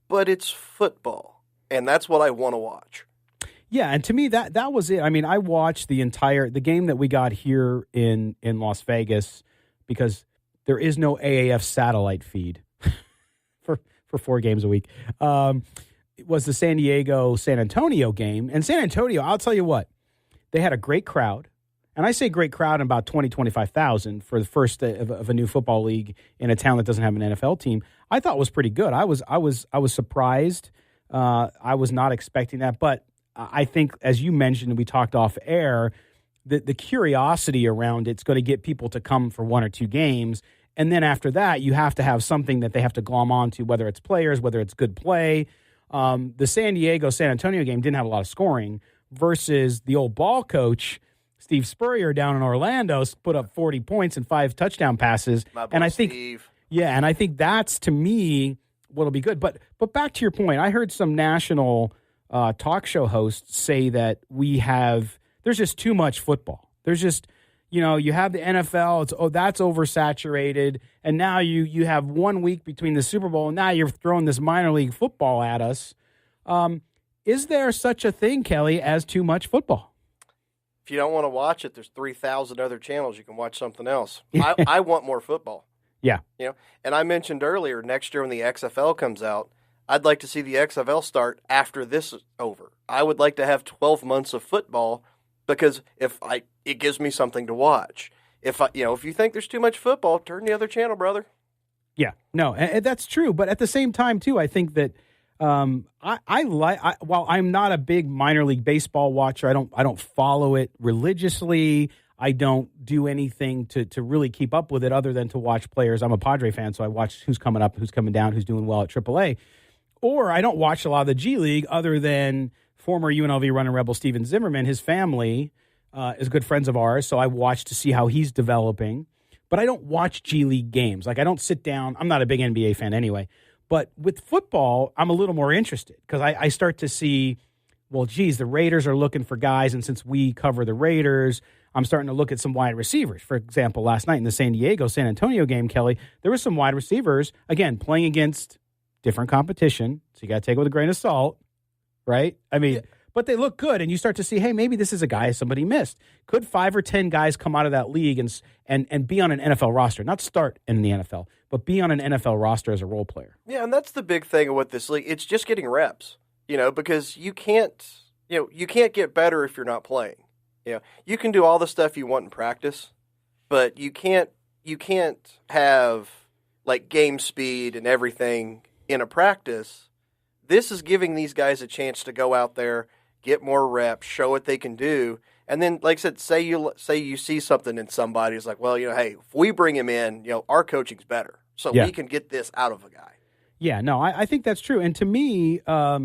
but it's football. And that's what I want to watch. Yeah, and to me, that was it. I mean, I watched the game that we got here in Las Vegas because there is no AAF satellite feed for 4 games a week. It was the San Diego-San Antonio game. And San Antonio, I'll tell you what, they had a great crowd. And I say great crowd in about 25,000 for the first of a new football league in a town that doesn't have an NFL team. I thought was pretty good. I was surprised. I was not expecting that, but I think, as you mentioned, and we talked off air, the curiosity around it's going to get people to come for 1 or 2 games. And then after that, you have to have something that they have to glom onto, whether it's players, whether it's good play. The San Diego-San Antonio game didn't have a lot of scoring versus the old ball coach, Steve Spurrier, down in Orlando, put up 40 points and 5 touchdown passes. And I think, and I think that's, to me, what'll be good. But back to your point, I heard some national talk show hosts say that there's just too much football. There's just, you have the NFL, that's oversaturated, and now you have 1 week between the Super Bowl, and now you're throwing this minor league football at us. Is there such a thing, Kelly, as too much football? If you don't want to watch it, there's 3,000 other channels. You can watch something else. I want more football. Yeah. And I mentioned earlier, next year when the XFL comes out, I'd like to see the XFL start after this is over. I would like to have 12 months of football because it gives me something to watch. If you think there's too much football, turn the other channel, brother. Yeah, no, and that's true. But at the same time, too, I think that while I'm not a big minor league baseball watcher, I don't follow it religiously. I don't do anything to really keep up with it other than to watch players. I'm a Padre fan, so I watch who's coming up, who's coming down, who's doing well at AAA. Or I don't watch a lot of the G League other than former UNLV running Rebel Steven Zimmerman. His family is good friends of ours, so I watch to see how he's developing. But I don't watch G League games. Like, I don't sit down. I'm not a big NBA fan anyway. But with football, I'm a little more interested because I start to see, well, geez, the Raiders are looking for guys. And since we cover the Raiders, I'm starting to look at some wide receivers. For example, last night in the San Diego-San Antonio game, Kelly, there were some wide receivers, again, playing against different competition, so you got to take it with a grain of salt, right? I mean, but they look good, and you start to see, hey, maybe this is a guy somebody missed. Could 5 or 10 guys come out of that league and be on an NFL roster? Not start in the NFL, but be on an NFL roster as a role player. Yeah, and that's the big thing with this league. It's just getting reps, because you can't get better if you're not playing. You can do all the stuff you want in practice, but you can't have like game speed and everything in a practice. This is giving these guys a chance to go out there, get more reps, show what they can do, and then, like I said, say you see something in somebody, it's like, well, hey, if we bring him in, our coaching's better, so we can get this out of a guy. Yeah, no, I think that's true, and to me, I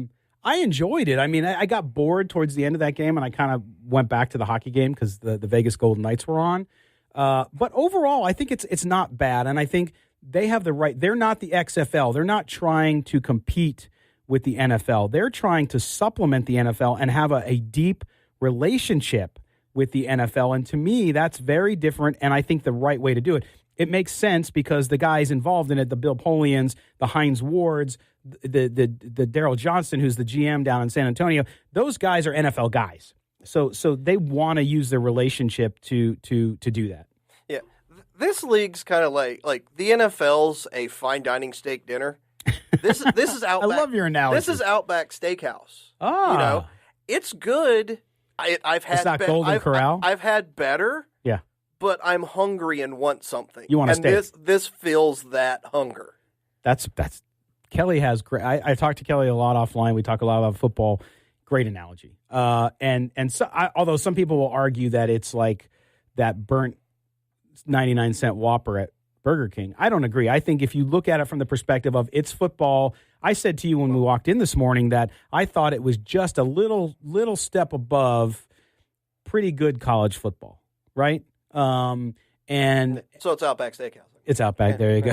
enjoyed it. I mean, I got bored towards the end of that game, and I kind of went back to the hockey game because the Vegas Golden Knights were on. But overall, I think it's not bad, and I think they have the right. They're not the XFL. They're not trying to compete with the NFL. They're trying to supplement the NFL and have a deep relationship with the NFL. And to me, that's very different, and I think the right way to do it. It makes sense because the guys involved in it, the Bill Polians, the Hines Wards, the Daryl Johnston, who's the GM down in San Antonio, those guys are NFL guys. So they want to use their relationship to do that. Yeah, this league's kind of like the NFL's a fine dining steak dinner. This is Outback. I love your analogy. This is Outback Steakhouse. Oh, it's good. I've had. It's not Golden Corral. I've had better. Yeah, but I'm hungry and want something. You want a steak. This fills that hunger. That's Kelly has great. I talked to Kelly a lot offline. We talk a lot about football. Great analogy. And so, although some people will argue that it's like that burnt 99-cent Whopper at Burger King, I don't agree. I think if you look at it from the perspective of it's football, I said to you when we walked in this morning that I thought it was just a little step above pretty good college football, right? And so it's Outback Steakhouse. It's Outback. There you go.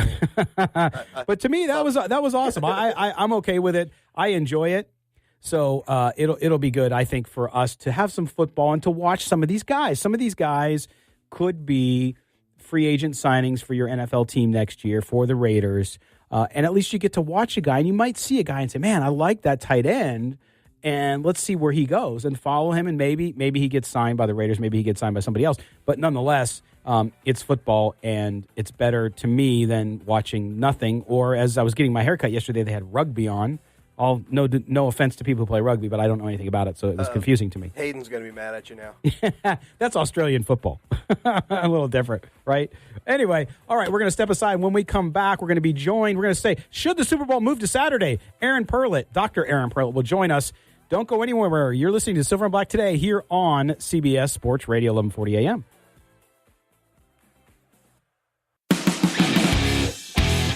But to me, that was awesome. I'm okay with it. I enjoy it. So it'll be good, I think, for us to have some football and to watch some of these guys. Some of these guys could be free agent signings for your NFL team next year for the Raiders. And at least you get to watch a guy, and you might see a guy and say, man, I like that tight end, and let's see where he goes and follow him, and maybe he gets signed by the Raiders, maybe he gets signed by somebody else. But nonetheless, it's football, and it's better to me than watching nothing. Or as I was getting my haircut yesterday, they had rugby on. No offense to people who play rugby, but I don't know anything about it, so it was confusing to me. Hayden's going to be mad at you now. That's Australian football. A little different, right? Anyway, all right, we're going to step aside. When we come back, we're going to be joined. We're going to say, should the Super Bowl move to Saturday? Dr. Aaron Perlut will join us. Don't go anywhere. You're listening to Silver and Black Today here on CBS Sports Radio, 1140 a.m.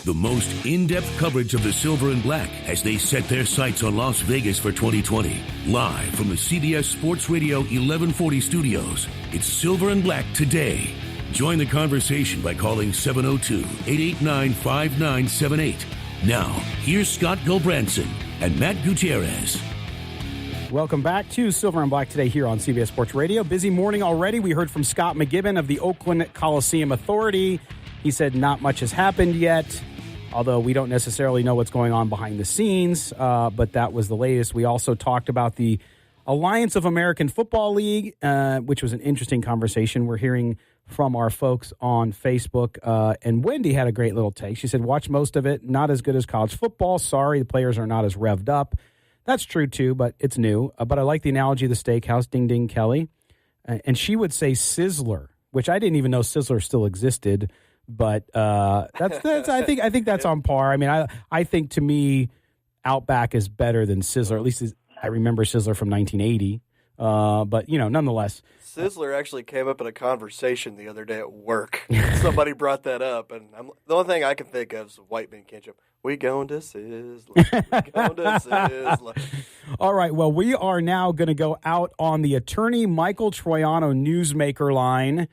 The most in-depth coverage of the Silver and Black as they set their sights on Las Vegas for 2020. Live from the CBS Sports Radio 1140 studios, it's Silver and Black Today. Join the conversation by calling 702-889-5978. Now, here's Scott Gulbransen and Matt Gutierrez. Welcome back to Silver and Black Today here on CBS Sports Radio. Busy morning already. We heard from Scott McKibben of the Oakland Coliseum Authority. He said not much has happened yet, although we don't necessarily know what's going on behind the scenes, but that was the latest. We also talked about the Alliance of American Football League, which was an interesting conversation. We're hearing from our folks on Facebook, and Wendy had a great little take. She said, watch most of it, not as good as college football. Sorry, the players are not as revved up. That's true, too, but it's new. But I like the analogy of the steakhouse, ding, ding, Kelly. And she would say Sizzler, which I didn't even know Sizzler still existed. But that's I think that's on par. I mean, I think to me, Outback is better than Sizzler. At least I remember Sizzler from 1980. But nonetheless, Sizzler actually came up in a conversation the other day at work. Somebody brought that up, and the only thing I can think of is White Man Ketchup. We going to Sizzler. We going to Sizzler. All right. Well, we are now going to go out on the attorney Michael Troiano newsmaker line.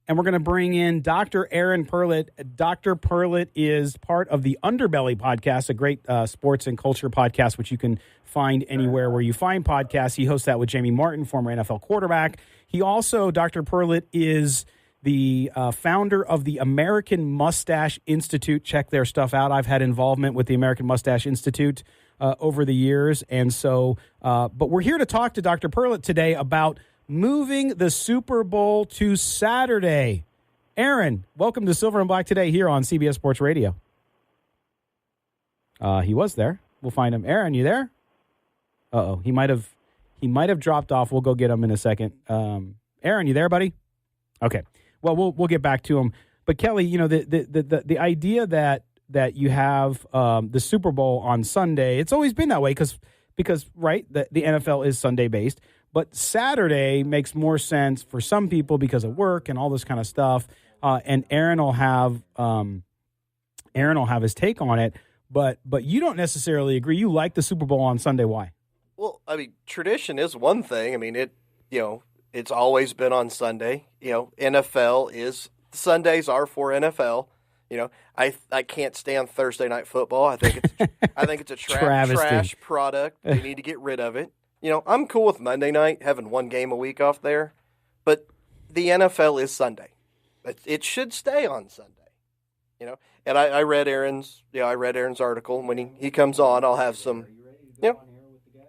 And we're going to bring in Dr. Aaron Perlut. Dr. Perlut is part of the Underbelly podcast, a great sports and culture podcast, which you can find anywhere where you find podcasts. He hosts that with Jamie Martin, former NFL quarterback. He also, Dr. Perlut, is the founder of the American Mustache Institute. Check their stuff out. I've had involvement with the American Mustache Institute over the years. And so, but we're here to talk to Dr. Perlut today about moving the Super Bowl to Saturday. Aaron, welcome to Silver and Black Today here on CBS Sports Radio. He was there. We'll find him. Aaron, you there? Uh-oh. He might have dropped off. We'll go get him in a second. Aaron, you there, buddy? Okay. Well, we'll get back to him. But Kelly, you know, the idea that you have the Super Bowl on Sunday, it's always been that way because right, the NFL is Sunday based, but Saturday makes more sense for some people because of work and all this kind of stuff. And Aaron will have his take on it, but you don't necessarily agree. You like the Super Bowl on Sunday. Why? Well, I mean, tradition is one thing. I mean, it's always been on Sunday. Sundays are for NFL. I can't stand Thursday night football. I think it's a trash product. They need to get rid of it. I'm cool with Monday night having one game a week off there, but the NFL is Sunday. It should stay on Sunday. And I read Aaron's article. When he comes on, I'll have some.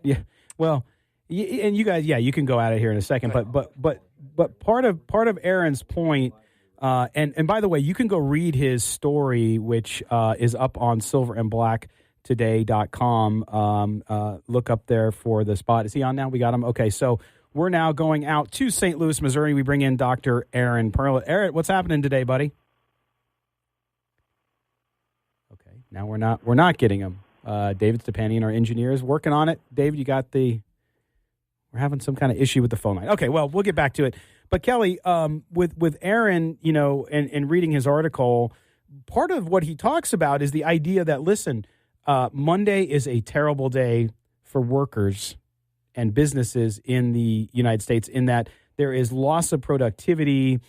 Yeah. Well, and you guys, you can go at it here in a second. But part of Aaron's point, and by the way, you can go read his story, which is up on silverandblacktoday.com. Look up there for the spot. Is he on now? We got him. Okay, so we're now going out to St. Louis, Missouri. We bring in Dr. Aaron Perlut. Aaron, what's happening today, buddy? Okay, now we're not getting him. David Stepanian, our engineer, is working on it. David, we're having some kind of issue with the phone line. Okay, well, we'll get back to it. But Kelly, with Aaron, and reading his article, part of what he talks about is the idea that, listen, Monday is a terrible day for workers and businesses in the United States, in that there is loss of productivity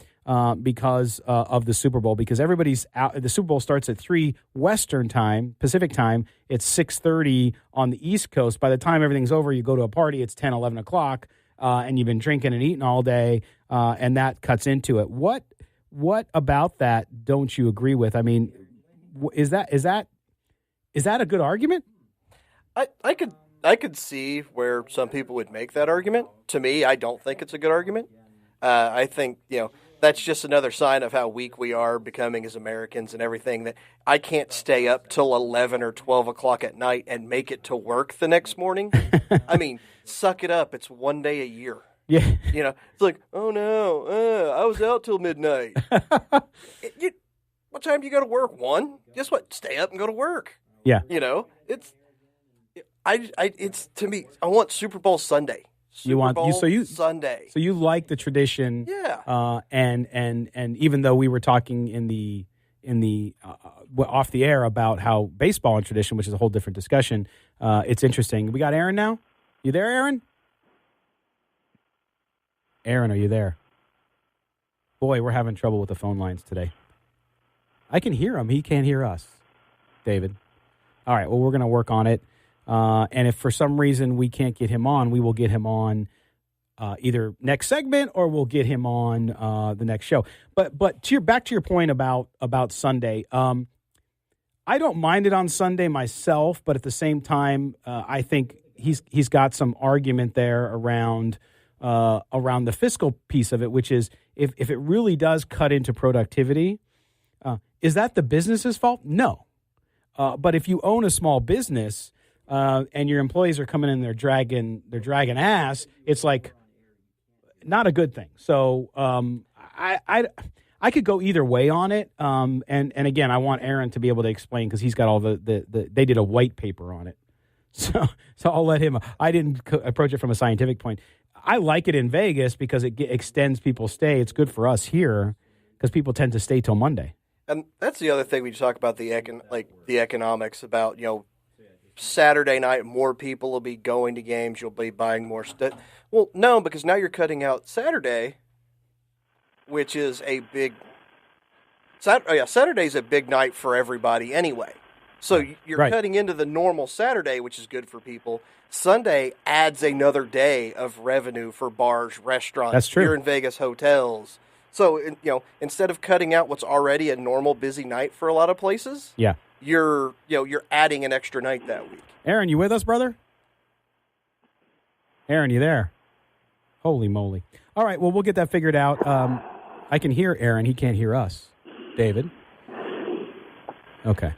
because of the Super Bowl, because everybody's out. The Super Bowl starts at 3 Western time, Pacific time. It's 6:30 on the East Coast. By the time everything's over, you go to a party, it's 10, 11 o'clock, and you've been drinking and eating all day, and that cuts into it. What about that don't you agree with? I mean, is that a good argument? I could see where some people would make that argument. To me, I don't think it's a good argument. I think, that's just another sign of how weak we are becoming as Americans and everything, that I can't stay up till 11 or 12 o'clock at night and make it to work the next morning. I mean, suck it up. It's one day a year. Yeah. It's like, oh no, I was out till midnight. What time do you go to work? 1? Guess what? Stay up and go to work. Yeah. It's to me, I want Super Bowl Sunday. Sunday. So you like the tradition, yeah. And even though we were talking in the off the air about how baseball and tradition, which is a whole different discussion, it's interesting. We got Aaron now. You there, Aaron? Aaron, are you there? Boy, we're having trouble with the phone lines today. I can hear him. He can't hear us. David. All right. Well, we're going to work on it. And if for some reason we can't get him on, we will get him on either next segment or we'll get him on the next show. But back to your point about Sunday. I don't mind it on Sunday myself, but at the same time, I think he's got some argument there around the fiscal piece of it, which is if it really does cut into productivity, is that the business's fault? No. But if you own a small business and your employees are coming in, they're dragging ass, it's like not a good thing. So I could go either way on it. And again, I want Aaron to be able to explain because he's got all they did a white paper on it. So I'll let him. I didn't approach it from a scientific point. I like it in Vegas because it extends people's stay. It's good for us here because people tend to stay till Monday. And that's the other thing we talk about, the economics about, Saturday night, more people will be going to games. You'll be buying more stuff. Well, no, because now you're cutting out Saturday, which is a big Saturday's a big night for everybody anyway. So you're cutting into the normal Saturday, which is good for people. Sunday adds another day of revenue for bars, restaurants. That's true. Here in Vegas, hotels. So, instead of cutting out what's already a normal busy night for a lot of places, Yeah. you're adding an extra night that week. Aaron, you with us, brother? Aaron, you there? Holy moly. All right, well, we'll get that figured out. I can hear Aaron. He can't hear us. David? Okay.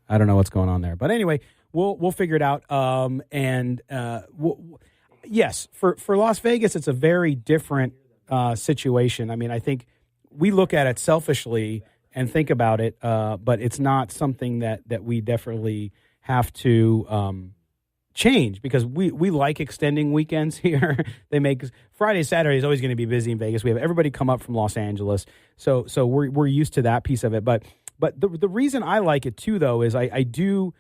I don't know what's going on there. But anyway, we'll figure it out. Yes, for Las Vegas, it's a very different situation. I mean, I think we look at it selfishly and think about it, but it's not something that we definitely have to change because we like extending weekends here. They make Friday, Saturday is always going to be busy in Vegas. We have everybody come up from Los Angeles, so we're used to that piece of it. But the reason I like it too, though, is I do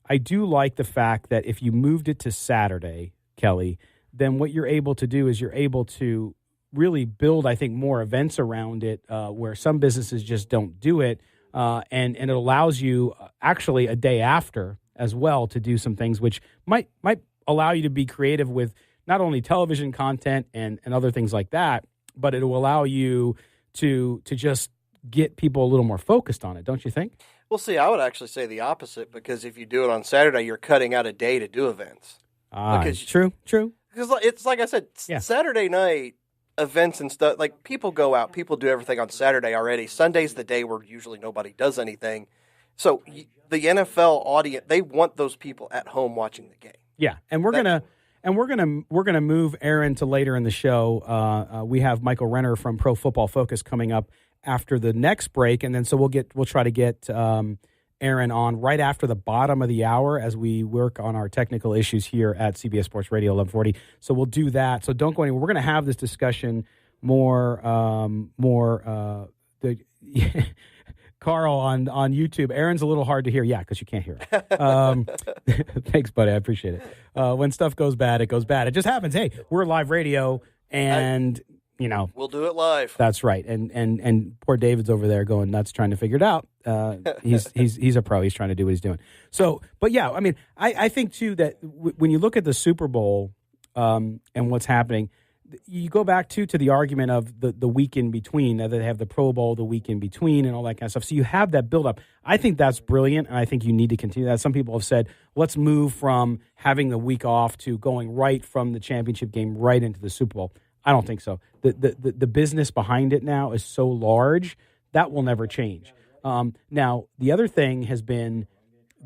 like the fact that if you moved it to Saturday, Kelly, then what you're able to do is you're able to really build, I think, more events around it where some businesses just don't do it, and it allows you actually a day after as well to do some things which might allow you to be creative with not only television content and other things like that, but it will allow you to just get people a little more focused on it, don't you think? Well, see, I would actually say the opposite because if you do it on Saturday, you're cutting out a day to do events. True. Because it's like I said, Yeah. Saturday night events and stuff, like people go out, people do everything on Saturday already. Sunday's the day where usually nobody does anything. So the NFL audience, they want those people at home watching the game. Yeah, and we're gonna move Aaron to later in the show. We have Michael Renner from Pro Football Focus coming up after the next break, and then so we'll try to get Aaron on right after the bottom of the hour as we work on our technical issues here at CBS Sports Radio 1140. So we'll do that. So don't go anywhere. We're going to have this discussion more. Carl on YouTube. Aaron's a little hard to hear. Yeah, because you can't hear it. Thanks, buddy. I appreciate it. When stuff goes bad, it goes bad. It just happens. Hey, we're live radio, and we'll do it live. That's right. And poor David's over there going nuts trying to figure it out. He's a pro. He's trying to do what he's doing. So, but yeah, I mean, I think too that when you look at the Super Bowl and what's happening, you go back to the argument of the week in between. They have the Pro Bowl the week in between and all that kind of stuff. So you have that buildup. I think that's brilliant, and I think you need to continue that. Some people have said, let's move from having the week off to going right from the championship game right into the Super Bowl. I don't think so. The business behind it now is so large, that will never change. Now, the other thing has been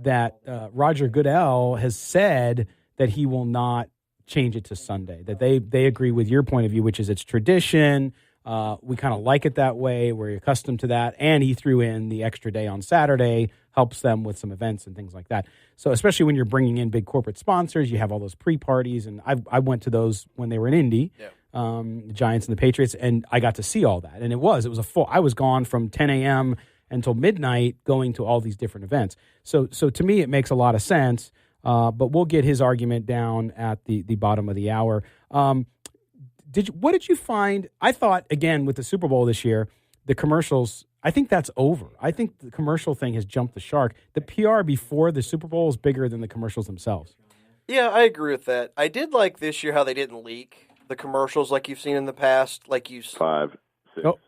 that Roger Goodell has said that he will not change it to Sunday, that they agree with your point of view, which is it's tradition. We kind of like it that way. We're accustomed to that. And he threw in the extra day on Saturday, helps them with some events and things like that. So especially when you're bringing in big corporate sponsors, you have all those pre-parties. And I went to those when they were in Indy, the Giants and the Patriots, and I got to see all that. And it was a full, I was gone from 10 a.m. until midnight going to all these different events. So to me, it makes a lot of sense. But we'll get his argument down at the bottom of the hour. What did you find? I thought, again, with the Super Bowl this year, the commercials, I think that's over. I think the commercial thing has jumped the shark. The PR before the Super Bowl is bigger than the commercials themselves. Yeah, I agree with that. I did like this year how they didn't leak the commercials like you've seen in the past. Like 5, 6. Oh,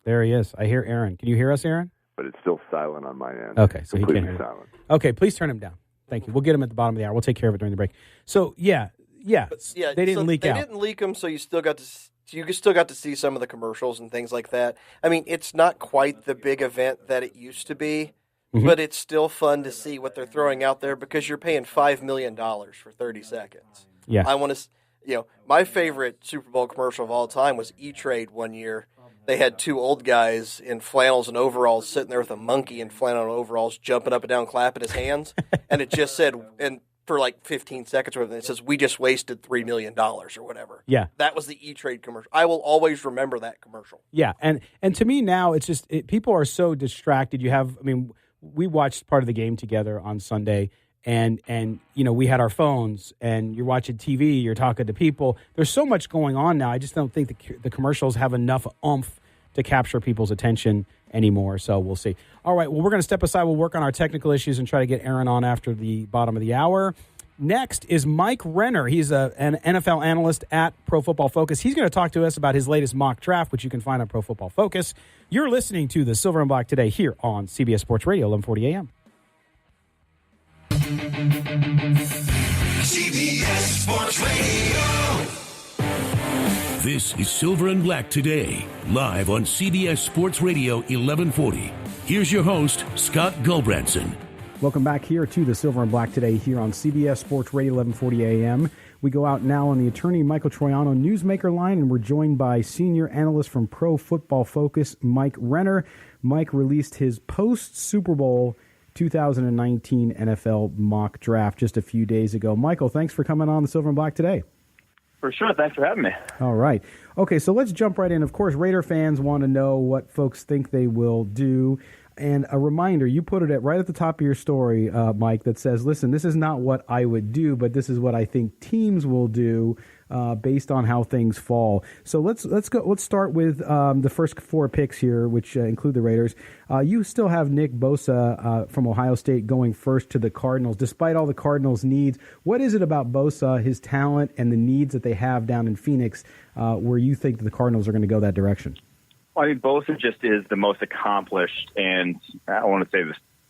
there he is. I hear Aaron. Can you hear us, Aaron? But it's still silent on my end. Okay, so completely he can't hear silent. Okay, please turn him down. Thank you. We'll get him at the bottom of the hour. We'll take care of it during the break. So, they didn't leak out. They didn't leak them, so you still got to see some of the commercials and things like that. I mean, it's not quite the big event that it used to be, but it's still fun to see what they're throwing out there because you're paying $5 million for 30 seconds. Yeah. I want to, my favorite Super Bowl commercial of all time was E-Trade one year. They had two old guys in flannels and overalls sitting there with a monkey in flannel and overalls jumping up and down, clapping his hands. And it just said, and for like 15 seconds or whatever, it says, we just wasted $3 million or whatever. Yeah. That was the E-Trade commercial. I will always remember that commercial. Yeah. And to me now, it's just, people are so distracted. We watched part of the game together on Sunday. And we had our phones, and you're watching TV, you're talking to people. There's so much going on now. I just don't think the commercials have enough oomph to capture people's attention anymore. So we'll see. All right, well, we're going to step aside. We'll work on our technical issues and try to get Aaron on after the bottom of the hour. Next is Mike Renner. He's an NFL analyst at Pro Football Focus. He's going to talk to us about his latest mock draft, which you can find on Pro Football Focus. You're listening to the Silver and Black Today here on CBS Sports Radio, 1140 a.m. CBS Sports Radio. This is Silver and Black Today, live on CBS Sports Radio 1140. Here's your host, Scott Gulbransen. Welcome back here to the Silver and Black Today here on CBS Sports Radio 1140 a.m. We go out now on the attorney Michael Troiano Newsmaker line, and we're joined by senior analyst from Pro Football Focus, Mike Renner. Mike released his post-Super Bowl 2019 NFL mock draft just a few days ago. Michael, thanks for coming on the Silver and Black Today. For sure. Thanks for having me. All right. Okay, so let's jump right in. Of course, Raider fans want to know what folks think they will do. And a reminder, you put it right at the top of your story, Mike, that says, listen, this is not what I would do, but this is what I think teams will do based on how things fall. So let's start with the first four picks here, which include the Raiders. You still have Nick Bosa from Ohio State going first to the Cardinals, despite all the Cardinals' needs. What is it about Bosa, his talent, and the needs that they have down in Phoenix where you think that the Cardinals are going to go that direction? Well, I mean, Bosa just is the most accomplished, and I don't want to say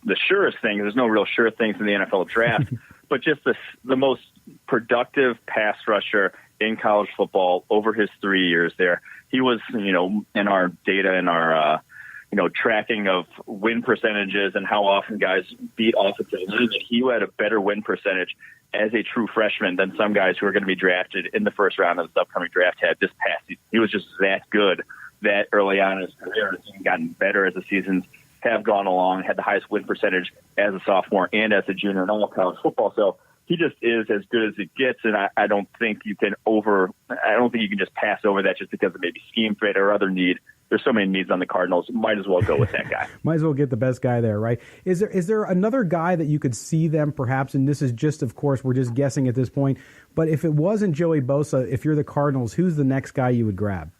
the surest thing. There's no real sure things in the NFL draft, but just the most productive pass rusher in college football over his 3 years there. He was, in our data and our, tracking of win percentages and how often guys beat offensive linemen, he had a better win percentage as a true freshman than some guys who are going to be drafted in the first round of this upcoming draft had this past season. He was just that good that early on in his career. Has even gotten better as the seasons have gone along, had the highest win percentage as a sophomore and as a junior in all of college football. So he just is as good as it gets, and I don't think you can just pass over that just because of maybe scheme fit or other need. There's so many needs on the Cardinals. Might as well go with that guy. Might as well get the best guy there, right? Is there another guy that you could see them perhaps, and this is just, of course, we're just guessing at this point, but if it wasn't Joey Bosa, if you're the Cardinals, who's the next guy you would grab?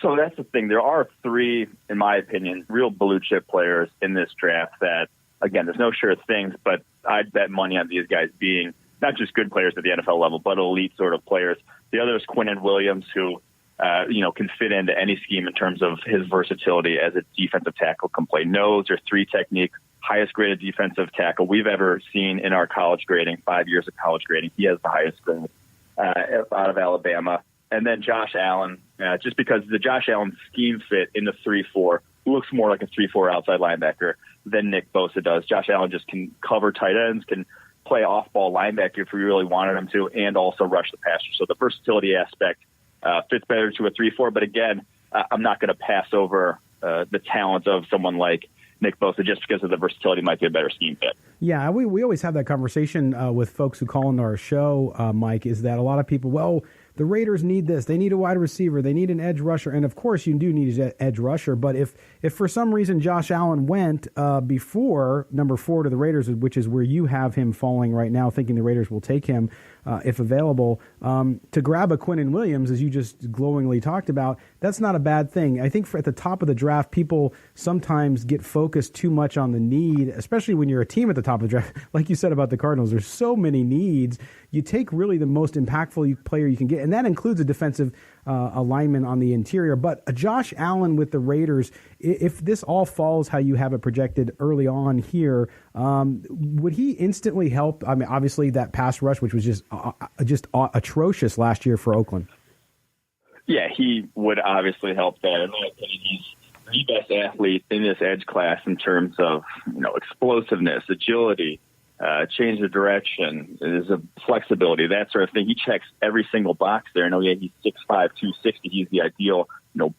So that's the thing. There are three, in my opinion, real blue chip players in this draft that, again, there's no sure things, but I'd bet money on these guys being not just good players at the NFL level, but elite sort of players. The other is Quinnen Williams, who, can fit into any scheme in terms of his versatility as a defensive tackle, can play nose or three technique, highest graded defensive tackle we've ever seen in our college grading, 5 years of college grading. He has the highest grade out of Alabama. And then Josh Allen, just because the Josh Allen scheme fit in the 3-4 looks more like a 3-4 outside linebacker than Nick Bosa does. Josh Allen just can cover tight ends, can play off-ball linebacker if we really wanted him to, and also rush the passer. So the versatility aspect fits better to a 3-4. But again, I'm not going to pass over the talent of someone like Nick Bosa just because of the versatility might be a better scheme fit. Yeah, we always have that conversation with folks who call into our show, Mike, is that a lot of people, the Raiders need this. They need a wide receiver. They need an edge rusher. And, of course, you do need an edge rusher. But if for some reason Josh Allen went before number 4 to the Raiders, which is where you have him falling right now, thinking the Raiders will take him if available, to grab a Quinnen Williams, as you just glowingly talked about, that's not a bad thing. I think at the top of the draft, people sometimes get focused too much on the need, especially when you're a team at the top of the draft. Like you said about the Cardinals, there's so many needs. You take really the most impactful player you can get, and that includes a defensive alignment on the interior. But a Josh Allen with the Raiders, if this all falls how you have it projected early on here, would he instantly help? I mean, obviously that pass rush, which was just atrocious last year for Oakland. Yeah, he would obviously help that. In my opinion, he's the best athlete in this edge class in terms of explosiveness, agility, change of direction, there's a flexibility, that sort of thing. He checks every single box there. And he's 6'5", 260. He's the ideal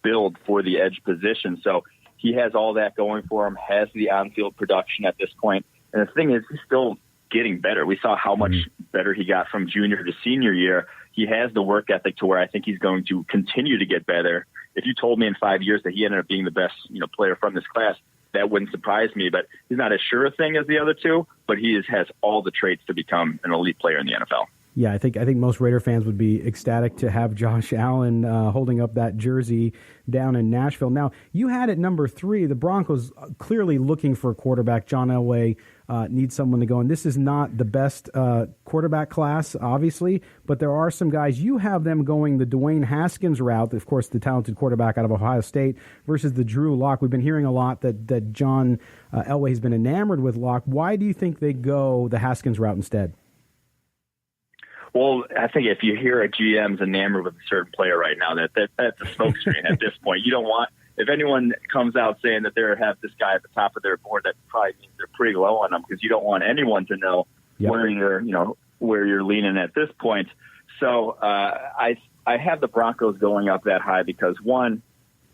build for the edge position. So he has all that going for him, has the on-field production at this point. And the thing is, he's still getting better. We saw how much better he got from junior to senior year. He has the work ethic to where I think he's going to continue to get better. If you told me in 5 years that he ended up being the best player from this class, that wouldn't surprise me. But he's not as sure a thing as the other two, but he has all the traits to become an elite player in the NFL. Yeah, I think most Raider fans would be ecstatic to have Josh Allen holding up that jersey down in Nashville. Now, you had at number 3, the Broncos clearly looking for a quarterback. John Elway need someone to go. And this is not the best quarterback class, obviously, but there are some guys. You have them going the Dwayne Haskins route, of course, the talented quarterback out of Ohio State, versus the Drew Lock. We've been hearing a lot that John Elway has been enamored with Lock. Why do you think they go the Haskins route instead? Well, I think if you hear a GM's enamored with a certain player right now, that's a smokescreen at this point. You don't want, if anyone comes out saying that they have this guy at the top of their board, that probably means they're pretty low on them, because you don't want anyone to know where you're leaning at this point. So I have the Broncos going up that high because, one,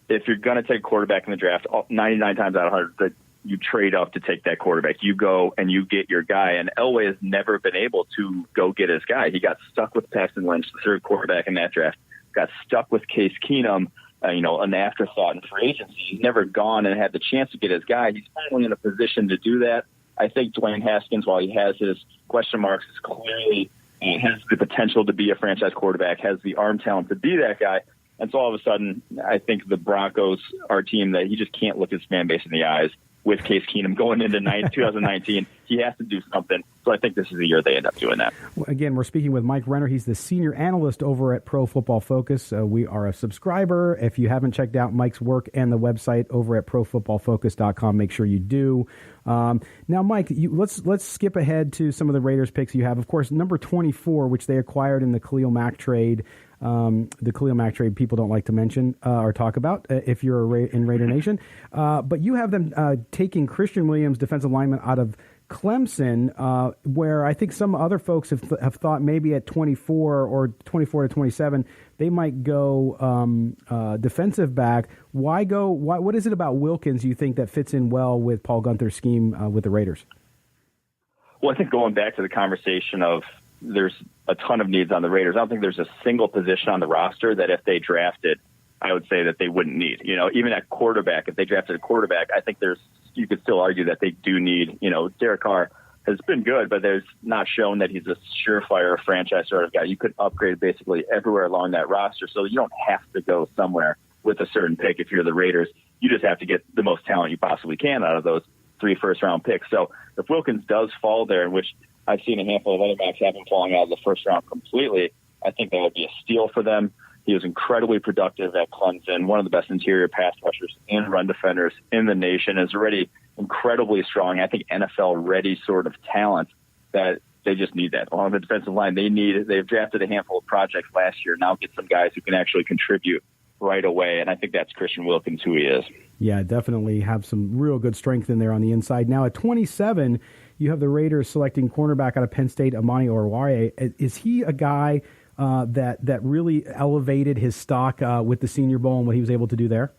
if you're going to take a quarterback in the draft, 99 times out of 100, you trade up to take that quarterback. You go and you get your guy. And Elway has never been able to go get his guy. He got stuck with Paxton Lynch, the third quarterback in that draft. Got stuck with Case Keenum, an afterthought in free agency. He's never gone and had the chance to get his guy. He's finally in a position to do that. I think Dwayne Haskins, while he has his question marks, is clearly has the potential to be a franchise quarterback, has the arm talent to be that guy. And so all of a sudden, I think the Broncos are a team that he just can't look his fan base in the eyes. With Case Keenum going into 2019, he has to do something. So I think this is the year they end up doing that. Again, we're speaking with Mike Renner. He's the senior analyst over at Pro Football Focus. We are a subscriber. If you haven't checked out Mike's work and the website over at profootballfocus.com, make sure you do. Now, Mike, let's skip ahead to some of the Raiders picks you have. Of course, number 24, which they acquired in the Khalil Mack trade. The Khalil Mack trade people don't like to mention or talk about if you're in Raider Nation. But you have them taking Christian Williams, defensive lineman, out of Clemson, where I think some other folks have thought maybe at 24 or 24 to 27 they might go defensive back. Why go? What is it about Wilkins you think that fits in well with Paul Guenther's scheme with the Raiders? Well, I think going back to the conversation of there's a ton of needs on the Raiders. I don't think there's a single position on the roster that if they drafted, I would say that they wouldn't need. Even at quarterback, if they drafted a quarterback, I think you could still argue that they do need, Derek Carr has been good, but there's not shown that he's a surefire franchise sort of guy. You could upgrade basically everywhere along that roster. So you don't have to go somewhere with a certain pick if you're the Raiders. You just have to get the most talent you possibly can out of those 3 first-round picks. So if Wilkins does fall there, in which I've seen a handful of other backs have him falling out of the first round completely, I think that would be a steal for them. He was incredibly productive at Clemson, one of the best interior pass rushers and run defenders in the nation, is already incredibly strong. I think NFL-ready sort of talent that they just need that. Along the defensive line, they've drafted a handful of projects last year. Now get some guys who can actually contribute right away, and I think that's Christian Wilkins, who he is. Yeah, definitely have some real good strength in there on the inside. Now at 27, you have the Raiders selecting cornerback out of Penn State, Amani Oruwariye. Is he a guy that really elevated his stock with the Senior Bowl and what he was able to do there?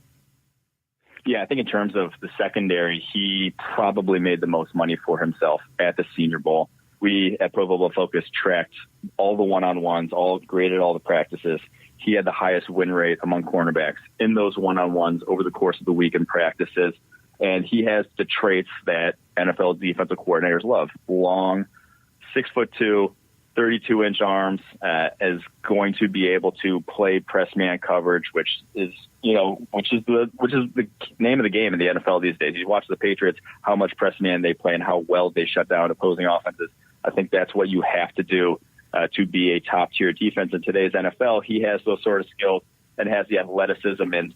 Yeah, I think in terms of the secondary, he probably made the most money for himself at the Senior Bowl. We at Pro Football Focus tracked all the one-on-ones, graded all the practices. He had the highest win rate among cornerbacks in those one-on-ones over the course of the week in practices. And he has the traits that NFL defensive coordinators love. Long, 6'2", 32-inch arms, is going to be able to play press man coverage, which is the name of the game in the NFL these days. You watch the Patriots, how much press man they play and how well they shut down opposing offenses. I think that's what you have to do to be a top-tier defense in today's NFL. He has those sort of skills and has the athleticism and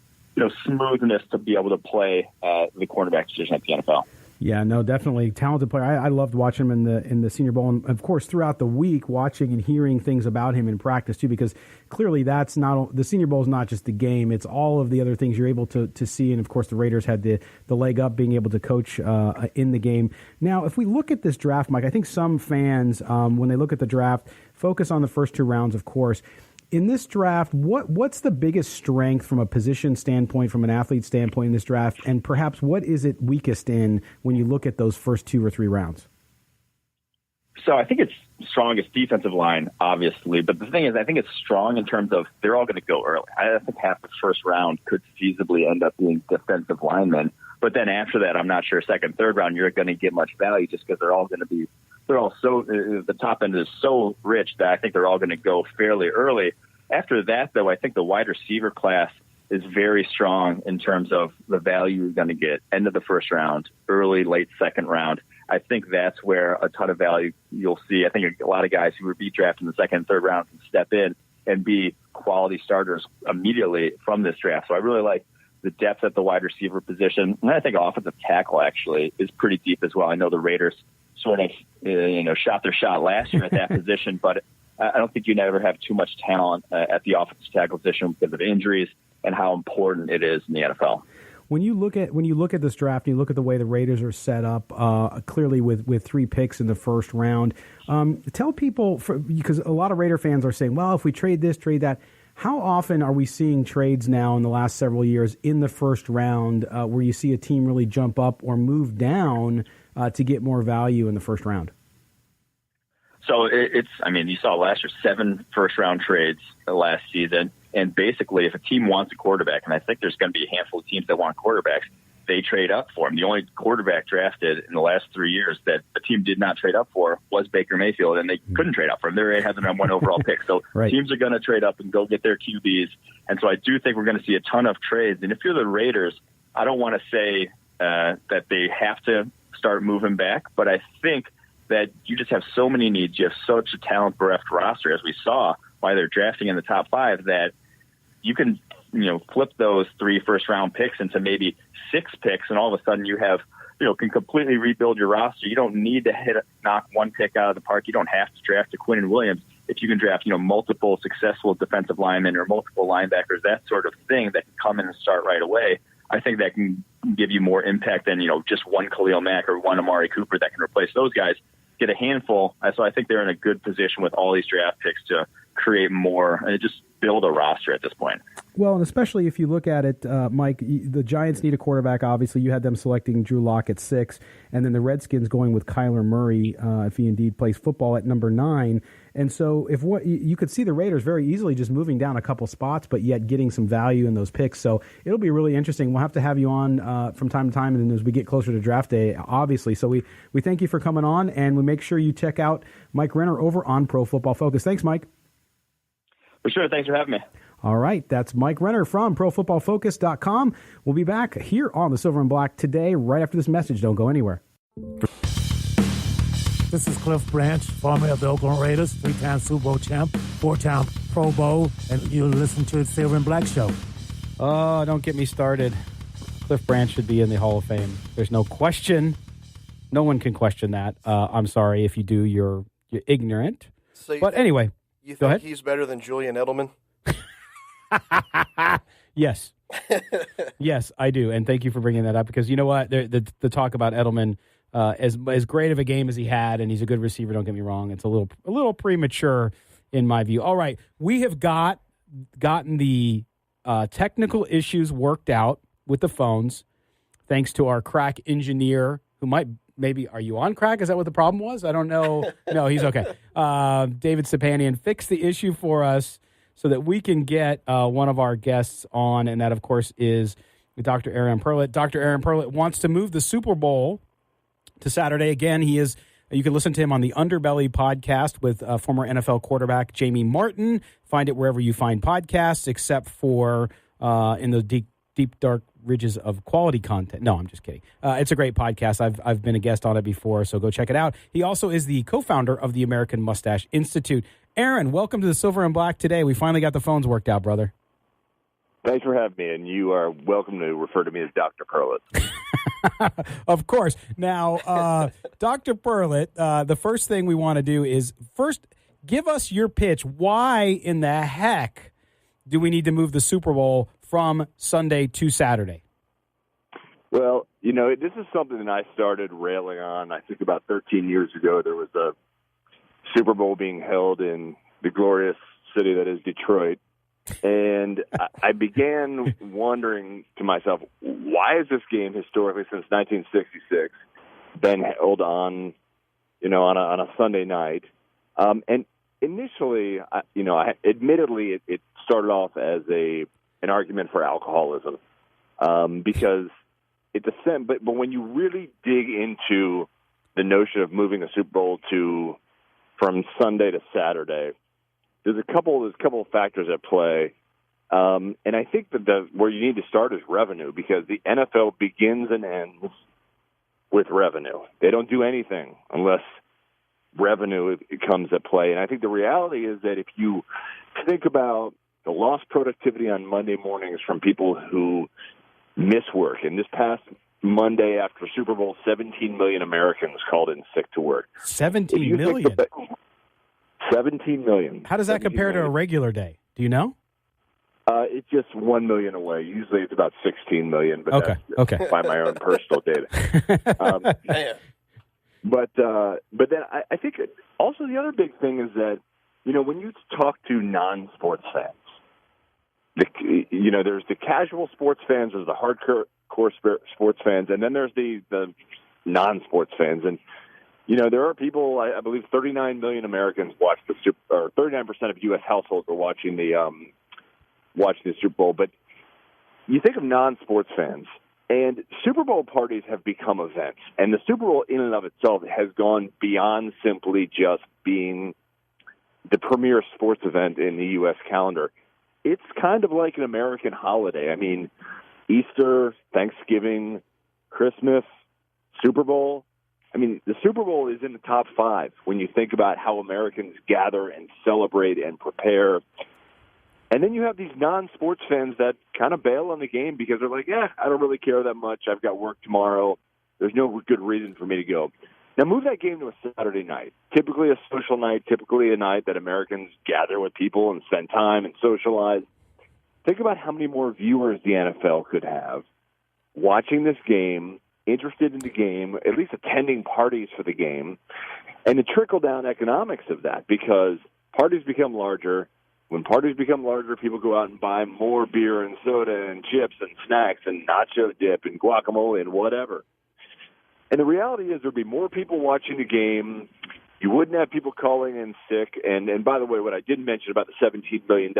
smoothness to be able to play the cornerback position at the NFL. Yeah, no, definitely talented player. I loved watching him in the Senior Bowl, and of course throughout the week, watching and hearing things about him in practice too. Because clearly, that's not the Senior Bowl is not just the game; it's all of the other things you're able to see. And of course, the Raiders had the leg up, being able to coach in the game. Now, if we look at this draft, Mike, I think some fans, when they look at the draft, focus on the first 2 rounds, of course. In this draft, what's the biggest strength from a position standpoint, from an athlete standpoint in this draft, and perhaps what is it weakest in when you look at those first 2 or 3 rounds? So I think it's strongest defensive line, obviously, but the thing is, I think it's strong in terms of they're all going to go early. I think half the first round could feasibly end up being defensive linemen, but then after that, I'm not sure second, third round you're going to get much value just because the top end is so rich that I think they're all going to go fairly early. After that, though, I think the wide receiver class is very strong in terms of the value you're going to get. End of the first round, early, late second round. I think that's where a ton of value you'll see. I think a lot of guys who would be drafted in the second and third round can step in and be quality starters immediately from this draft. So I really like the depth at the wide receiver position. And I think offensive tackle actually is pretty deep as well. I know the Raiders sort of, shot their shot last year at that position, but I don't think you never have too much talent at the offensive tackle position because of injuries and how important it is in the NFL. When you look at this draft, and you look at the way the Raiders are set up, clearly with 3 picks in the first round, tell people, because a lot of Raider fans are saying, well, if we trade this, trade that. How often are we seeing trades now in the last several years in the first round where you see a team really jump up or move down to get more value in the first round? So you saw last year 7 first-round trades last season, and basically if a team wants a quarterback, and I think there's going to be a handful of teams that want quarterbacks, they trade up for him. The only quarterback drafted in the last 3 years that a team did not trade up for was Baker Mayfield, and they couldn't trade up for him. They already had the number 1 overall pick. So right. Teams are going to trade up and go get their QBs, and so I do think we're going to see a ton of trades. And if you're the Raiders, I don't want to say that they have to start moving back, but I think that you just have so many needs. You have such a talent-bereft roster, as we saw why they're drafting in the top 5, that you can flip those 3 first-round picks into maybe 6 picks, and all of a sudden you have, can completely rebuild your roster. You don't need to knock 1 pick out of the park. You don't have to draft a Quinnen Williams. If you can draft, multiple successful defensive linemen or multiple linebackers, that sort of thing that can come in and start right away, I think that can give you more impact than, just 1 Khalil Mack or 1 Amari Cooper that can replace those guys. Get a handful. So I think they're in a good position with all these draft picks to create more and just build a roster at this point. Well, and especially if you look at it, Mike, the Giants need a quarterback. Obviously, you had them selecting Drew Lock at 6, and then the Redskins going with Kyler Murray, if he indeed plays football, at number 9. And so you could see the Raiders very easily just moving down a couple spots, but yet getting some value in those picks. So it'll be really interesting. We'll have to have you on from time to time, and then as we get closer to draft day, obviously. So we thank you for coming on, and we make sure you check out Mike Renner over on Pro Football Focus. Thanks, Mike. For sure. Thanks for having me. All right, that's Mike Renner from ProFootballFocus.com. We'll be back here on the Silver and Black today, right after this message. Don't go anywhere. This is Cliff Branch, former of the Oakland Raiders, 3-time Super Bowl champ, 4-time Pro Bowl, and you listen to the Silver and Black Show. Oh, don't get me started. Cliff Branch should be in the Hall of Fame. There's no question. No one can question that. I'm sorry if you do. You're ignorant. But anyway, you go think ahead. He's better than Julian Edelman? Yes. Yes, I do. And thank you for bringing that up, because you know what? The talk about Edelman, as great of a game as he had, and he's a good receiver, don't get me wrong, it's a little premature in my view. All right, we have gotten the technical issues worked out with the phones, thanks to our crack engineer, who maybe, are you on crack? Is that what the problem was? I don't know. No, he's okay. David Sapanian fixed the issue for us so that we can get one of our guests on, and that, of course, is Dr. Aaron Perlut. Dr. Aaron Perlut wants to move the Super Bowl to Saturday. Again, you can listen to him on the Underbelly podcast with former NFL quarterback Jamie Martin. Find it wherever you find podcasts, except for in the deep, dark ridges of quality content. No, I'm just kidding. It's a great podcast. I've been a guest on it before, so go check it out. He also is the co-founder of the American Mustache Institute. Aaron, welcome to the Silver and Black today. We finally got the phones worked out, brother. Thanks for having me, and you are welcome to refer to me as Dr. Perlut. Of course. Now, Dr. Perlut, the first thing we want to do is first give us your pitch. Why in the heck do we need to move the Super Bowl from Sunday to Saturday? Well, this is something that I started railing on, I think, about 13 years ago. There was a Super Bowl being held in the glorious city that is Detroit. And I began wondering to myself, why is this game historically since 1966 been held on a Sunday night? And initially, admittedly, it started off as an argument for alcoholism, because it's but when you really dig into the notion of moving a Super Bowl from Sunday to Saturday, there's a couple of factors at play, and I think that where you need to start is revenue, because the NFL begins and ends with revenue. They don't do anything unless revenue comes at play. And I think the reality is that if you think about the lost productivity on Monday mornings from people who miss work, and this past Monday after Super Bowl, 17 million Americans called in sick to work. 17 million? 17 million. How does that compare to a regular day? Do you know? It's just 1 million away. Usually it's about 16 million, but okay. by my own personal data. But then I think also the other big thing is that, when you talk to non-sports fans, there's the casual sports fans, there's the hardcore sports fans, and then there's the non-sports fans. And, there are people, I believe 39 million Americans watch or 39% of U.S. households are watching the Super Bowl. But you think of non-sports fans, and Super Bowl parties have become events. And the Super Bowl in and of itself has gone beyond simply just being the premier sports event in the U.S. calendar. It's kind of like an American holiday. I mean, Easter, Thanksgiving, Christmas, Super Bowl. I mean, the Super Bowl is in the top 5 when you think about how Americans gather and celebrate and prepare. And then you have these non-sports fans that kind of bail on the game because they're like, I don't really care that much. I've got work tomorrow. There's no good reason for me to go. Now move that game to a Saturday night, typically a social night, typically a night that Americans gather with people and spend time and socialize. Think about how many more viewers the NFL could have watching this game, interested in the game, at least attending parties for the game, and the trickle-down economics of that, because parties become larger. When parties become larger, people go out and buy more beer and soda and chips and snacks and nacho dip and guacamole and whatever. And the reality is there'd be more people watching the game. You wouldn't have people calling in sick. And by the way, what I didn't mention about the $17 million,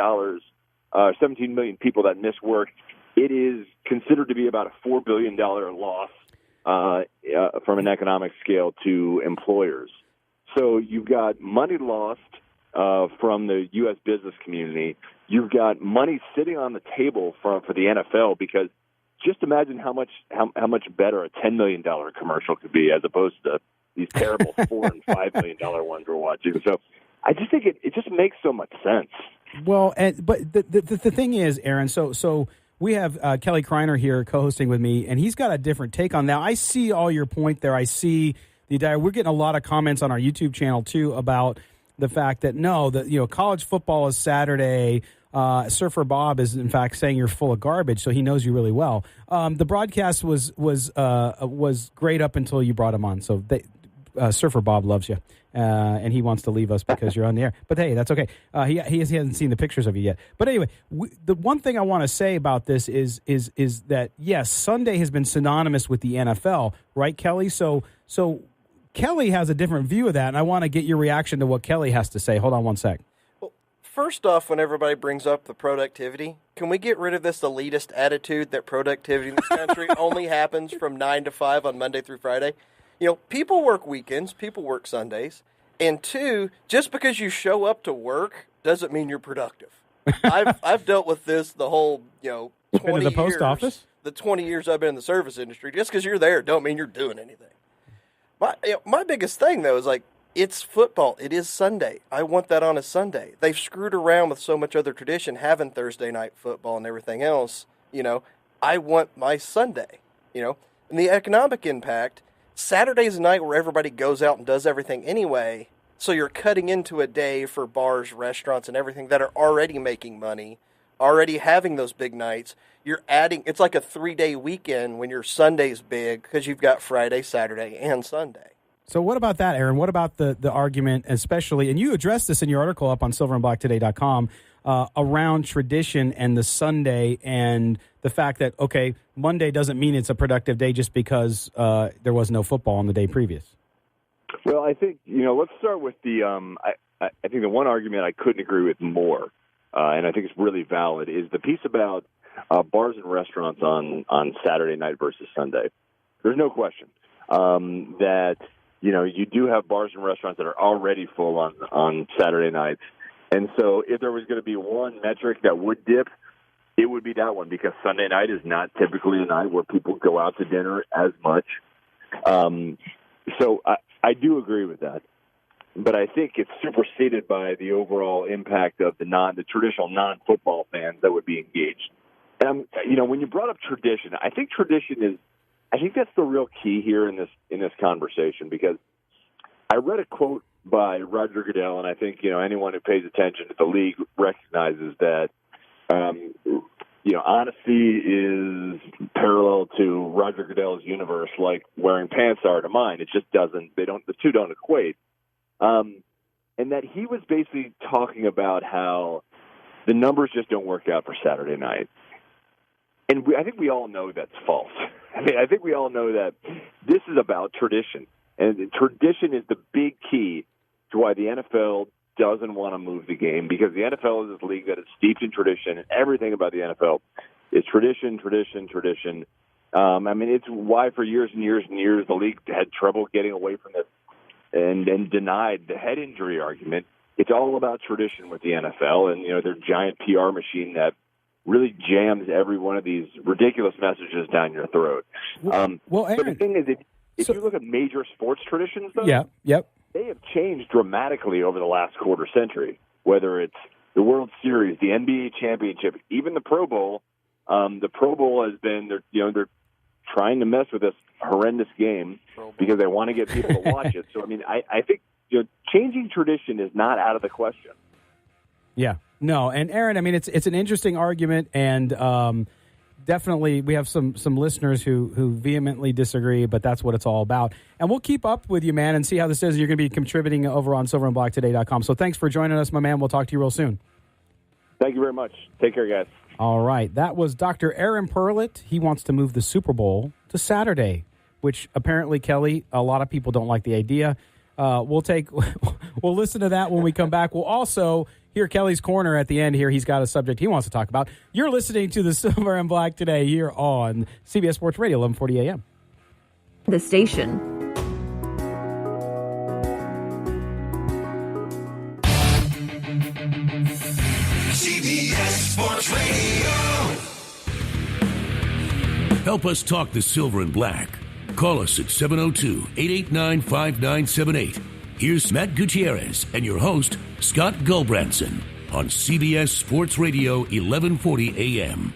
17 million people that miss work, it is considered to be about a $4 billion loss from an economic scale to employers. So you've got money lost from the U.S. business community. You've got money sitting on the table for the NFL, because just imagine how much better a $10 million commercial could be as opposed to these terrible $4 and $5 million ones we're watching. So I just think it just makes so much sense. Well, but the thing is, Aaron, so we have Kelly Kriner here co-hosting with me, and he's got a different take on that. I see all your point there. I see we're getting a lot of comments on our YouTube channel too about the fact that college football is Saturday. Surfer Bob is in fact saying you're full of garbage, so he knows you really well. The broadcast was great up until you brought him on. So Surfer Bob loves you, and he wants to leave us because you're on the air. But hey, that's okay. He hasn't seen the pictures of you yet. But anyway, the one thing I want to say about this is that yes, Sunday has been synonymous with the NFL, right, Kelly? So Kelly has a different view of that, and I want to get your reaction to what Kelly has to say. Hold on one sec. Well, first off, when everybody brings up the productivity, can we get rid of this elitist attitude that productivity in this country only happens from 9 to 5 on Monday through Friday? People work weekends, people work Sundays, and 2, just because you show up to work doesn't mean you're productive. I've dealt with this the whole 20 been to the post office? The 20 years I've been in the service industry. Just because you're there don't mean you're doing anything. My biggest thing, though, is it's football. It is Sunday. I want that on a Sunday. They've screwed around with so much other tradition, having Thursday night football and everything else. I want my Sunday. And the economic impact, Saturday's a night where everybody goes out and does everything anyway, so you're cutting into a day for bars, restaurants, and everything that are already making money, already having those big nights. You're adding, it's like a 3-day weekend when your Sunday's big because you've got Friday, Saturday, and Sunday. So what about that, Aaron? What about the argument, especially, and you addressed this in your article up on silverandblacktoday.com, around tradition and the Sunday and the fact that, okay, Monday doesn't mean it's a productive day just because there was no football on the day previous? Well, I think, let's start with the I think the one argument I couldn't agree with more, and I think it's really valid, is the piece about bars and restaurants on Saturday night versus Sunday. There's no question that, you do have bars and restaurants that are already full on Saturday nights. And so if there was going to be one metric that would dip, it would be that one, because Sunday night is not typically a night where people go out to dinner as much. So I do agree with that. But I think it's superseded by the overall impact of the traditional non-football fans that would be engaged. When you brought up tradition, I think that's the real key here in this conversation, because I read a quote by Roger Goodell, and I think anyone who pays attention to the league recognizes that honesty is parallel to Roger Goodell's universe, like wearing pants are to mine. It just doesn't. The two don't equate. And that he was basically talking about how the numbers just don't work out for Saturday night. And I think we all know that's false. I think we all know that this is about tradition. And tradition is the big key to why the NFL doesn't want to move the game, because the NFL is this league that is steeped in tradition, and everything about the NFL is tradition, tradition, tradition. It's why for years and years and years the league had trouble getting away from this and denied the head injury argument. It's all about tradition with the NFL and, their giant PR machine that really jams every one of these ridiculous messages down your throat. Aaron, but the thing is, if you look at major sports traditions, though, they have changed dramatically over the last quarter century, whether it's the World Series, the NBA championship, even the Pro Bowl. The Pro Bowl has been, they're trying to mess with this horrendous game because they want to get people to watch it. So, I think changing tradition is not out of the question. Yeah. No, and Aaron, it's an interesting argument, and definitely we have some listeners who vehemently disagree, but that's what it's all about. And we'll keep up with you, man, and see how this is. You're going to be contributing over on silverandblacktoday.com. So thanks for joining us, my man. We'll talk to you real soon. Thank you very much. Take care, guys. All right. That was Dr. Aaron Perlut. He wants to move the Super Bowl to Saturday, which apparently, Kelly, a lot of people don't like the idea. We'll listen to that when we come back. We'll also hear Kelly's Corner at the end here. He's got a subject he wants to talk about. You're listening to the Silver and Black today here on CBS Sports Radio, 1140 a.m. The station. CBS Sports Radio. Help us talk the Silver and Black. Call us at 702-889-5978. Here's Matt Gutierrez and your host, Scott Gulbransen, on CBS Sports Radio, 1140 a.m.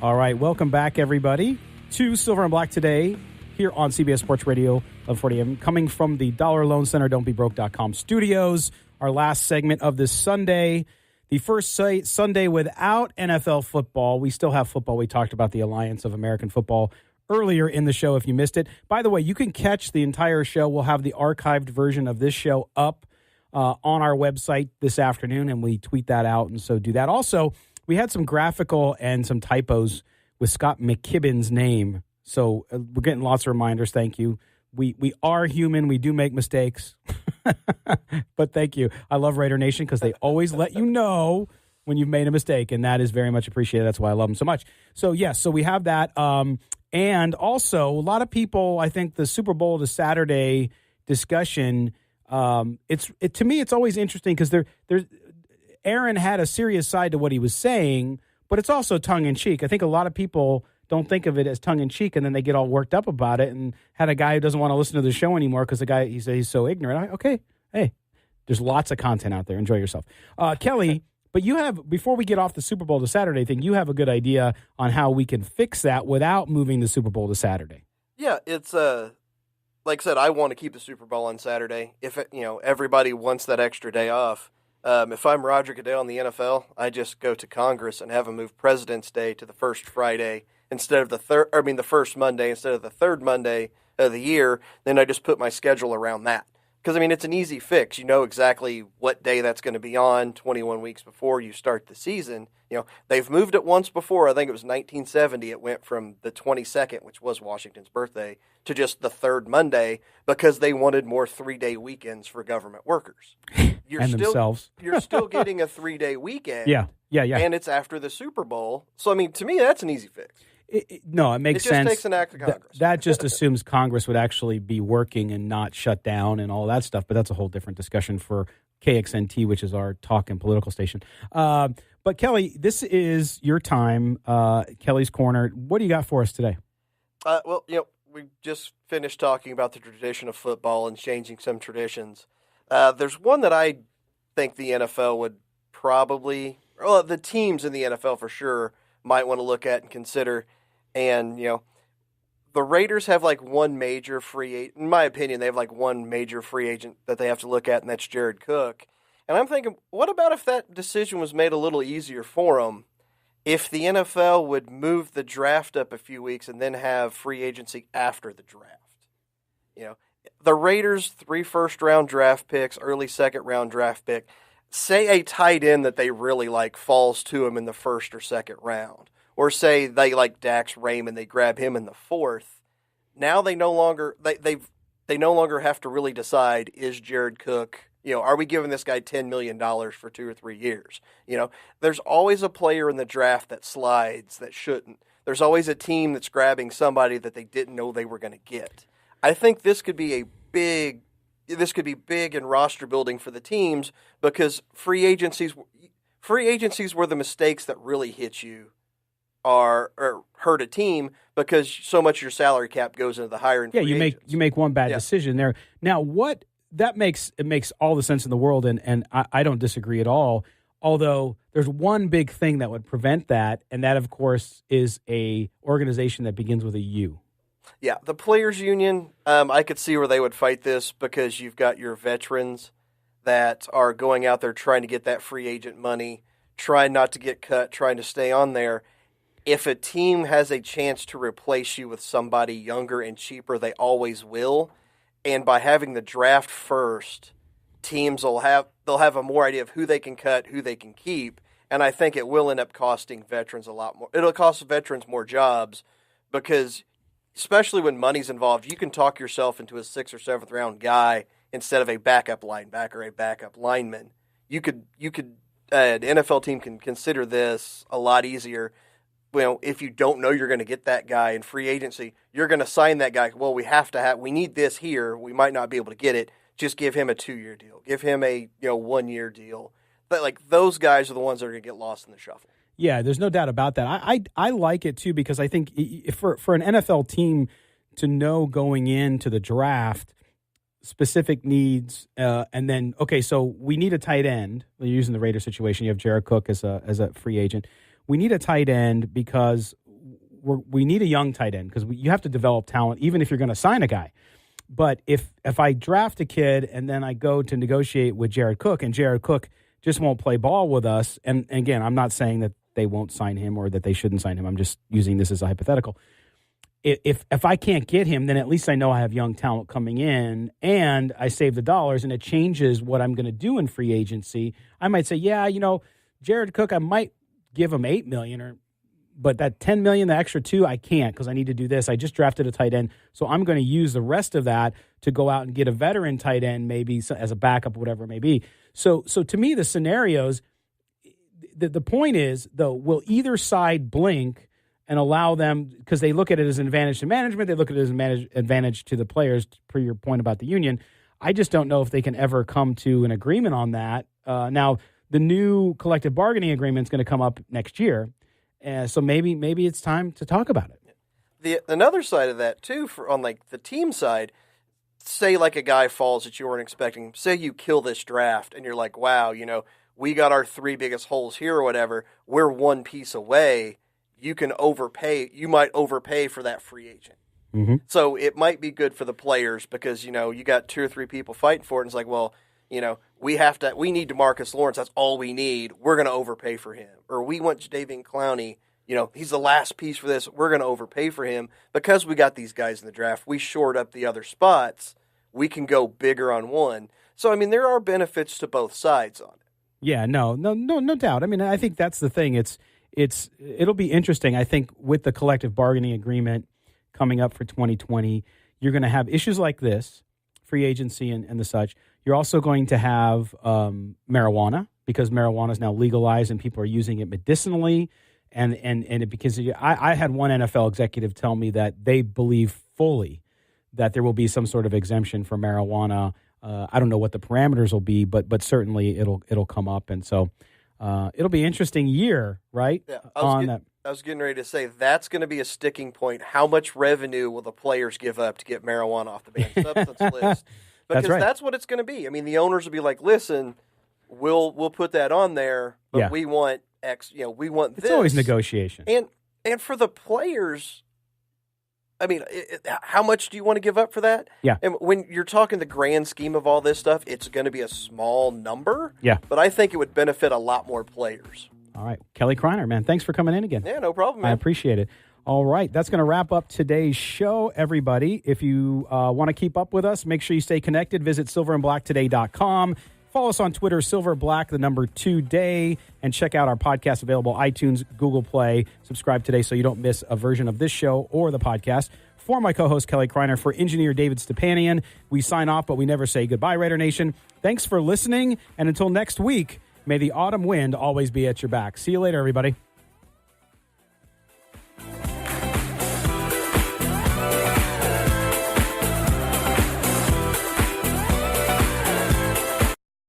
All right, welcome back, everybody, to Silver and Black today here on CBS Sports Radio, 1140 a.m. Coming from the Dollar Loan Center, don'tbebroke.com studios. Our last segment of this Sunday, the first Sunday without NFL football. We still have football. We talked about the Alliance of American Football earlier in the show if you missed it. By the way, you can catch the entire show. We'll have the archived version of this show up on our website this afternoon, and we tweet that out, and so do that. Also, we had some graphical and some typos with Scott McKibben's name, so we're getting lots of reminders. Thank you. We are human. We do make mistakes, but thank you. I love Raider Nation because they always let you know when you've made a mistake, and that is very much appreciated. That's why I love them so much. So, yes, so we have that. And also, a lot of people, I think the Super Bowl to Saturday discussion, to me, it's always interesting because Aaron had a serious side to what he was saying, but it's also tongue-in-cheek. I think a lot of people don't think of it as tongue-in-cheek, and then they get all worked up about it, and had a guy who doesn't want to listen to the show anymore because the guy, he said he's so ignorant. Okay, hey, there's lots of content out there. Enjoy yourself. Kelly, but you have, before we get off the Super Bowl to Saturday thing, you have a good idea on how we can fix that without moving the Super Bowl to Saturday. Yeah, it's like I said, I want to keep the Super Bowl on Saturday. If everybody wants that extra day off. If I'm Roger Goodell in the NFL, I just go to Congress and have them move President's Day to the first Friday instead of the first Monday instead of the third Monday of the year. Then I just put my schedule around that. Because, it's an easy fix. You know exactly what day that's going to be on 21 weeks before you start the season. They've moved it once before. I think it was 1970. It went from the 22nd, which was Washington's birthday, to just the third Monday because they wanted more 3-day weekends for government workers. Themselves. You're still getting a 3-day weekend. Yeah. And it's after the Super Bowl. So, to me, that's an easy fix. It makes sense. It just takes an act of Congress. That just assumes Congress would actually be working and not shut down and all that stuff. But that's a whole different discussion for KXNT, which is our talk and political station. But, Kelly, this is your time, Kelly's Corner. What do you got for us today? we just finished talking about the tradition of football and changing some traditions. There's one that I think the NFL would probably, well, the teams in the NFL for sure might want to look at and consider. And, the Raiders have like one major free agent. In my opinion, they have like one major free agent that they have to look at, and that's Jared Cook. And I'm thinking, what about if that decision was made a little easier for them? If the NFL would move the draft up a few weeks and then have free agency after the draft. The Raiders, 3 first-round draft picks, early second-round draft pick. Say a tight end that they really like falls to them in the first or second round. Or say they like Dax Raymond, they grab him in the 4th. Now they no longer have to really decide, is Jared Cook, are we giving this guy $10 million for 2 or 3 years? There's always a player in the draft that slides that shouldn't. There's always a team that's grabbing somebody that they didn't know they were going to get. I think this could be big in roster building for the teams because free agencies where the mistakes that really hit you or hurt a team because so much of your salary cap goes into the hiring. Yeah, you make one bad decision there. Now it makes all the sense in the world, and I don't disagree at all. Although there's one big thing that would prevent that, and that, of course, is a organization that begins with a U. Yeah, the Players Union, I could see where they would fight this because you've got your veterans that are going out there trying to get that free agent money, trying not to get cut, trying to stay on there. If a team has a chance to replace you with somebody younger and cheaper, they always will. And by having the draft first, teams they'll have a more idea of who they can cut, who they can keep, and I think it will end up costing veterans a lot more. It'll cost veterans more jobs because, especially when money's involved, you can talk yourself into a 6th or 7th round guy instead of a backup linebacker, a backup lineman. The NFL team can consider this a lot easier. If you don't know you're going to get that guy in free agency, you're going to sign that guy. Well, we need this here. We might not be able to get it. Just give him a 2-year deal. Give him a 1-year deal. But those guys are the ones that are going to get lost in the shuffle. Yeah, there's no doubt about that. I like it too because I think for an NFL team to know going into the draft specific needs, and then so we need a tight end. You're using the Raiders situation. You have Jared Cook as a free agent. We need a tight end because we need a young tight end because you have to develop talent even if you're going to sign a guy. But if I draft a kid and then I go to negotiate with Jared Cook and Jared Cook just won't play ball with us, and again, I'm not saying that they won't sign him or that they shouldn't sign him. I'm just using this as a hypothetical. If I can't get him, then at least I know I have young talent coming in and I save the dollars and it changes what I'm going to do in free agency. I might say, Jared Cook, I might give him $8 million, but that $10 million, the extra $2 million, I can't because I need to do this. I just drafted a tight end, so I'm going to use the rest of that to go out and get a veteran tight end, maybe as a backup, whatever it may be. So to me, the scenarios, the point is though, will either side blink and allow them because they look at it as an advantage to management, they look at it as an advantage to the players. Per your point about the union, I just don't know if they can ever come to an agreement on that. Now. The new collective bargaining agreement is going to come up next year, so maybe it's time to talk about it. Another side of that too, on the team side, say a guy falls that you weren't expecting. Say you kill this draft and you're like, wow, we got our 3 biggest holes here or whatever. We're one piece away. You can overpay. You might overpay for that free agent. Mm-hmm. So it might be good for the players because you got 2 or 3 people fighting for it. And it's like, well. We need DeMarcus Lawrence. That's all we need. We're going to overpay for him. Or we want Jadeveon Clowney. He's the last piece for this. We're going to overpay for him. Because we got these guys in the draft, we shored up the other spots. We can go bigger on one. So, there are benefits to both sides on it. Yeah, no doubt. I think that's the thing. It'll be interesting. I think with the collective bargaining agreement coming up for 2020, you're going to have issues like this, free agency and the such. You're also going to have marijuana because marijuana is now legalized and people are using it medicinally. Because I had one NFL executive tell me that they believe fully that there will be some sort of exemption for marijuana. I don't know what the parameters will be, but certainly it'll come up. And so it'll be an interesting year, right? Yeah, I was getting ready to say that's going to be a sticking point. How much revenue will the players give up to get marijuana off the banned substance list? Because that's what it's going to be. I mean, the owners will be like, "Listen, we'll put that on there, but we want X. We want this." It's always negotiation. And for the players, I mean, how much do you want to give up for that? Yeah. And when you're talking the grand scheme of all this stuff, it's going to be a small number. Yeah. But I think it would benefit a lot more players. All right. Kelly Kriner, man, thanks for coming in again. Yeah, no problem, man. I appreciate it. All right. That's going to wrap up today's show, everybody. If you want to keep up with us, make sure you stay connected. Visit silverandblacktoday.com. Follow us on Twitter, silverblack2day, and check out our podcast available iTunes, Google Play. Subscribe today so you don't miss a version of this show or the podcast. For my co-host, Kelly Kriner, for engineer David Stepanian, we sign off, but we never say goodbye, Raider Nation. Thanks for listening, and until next week, may the autumn wind always be at your back. See you later, everybody.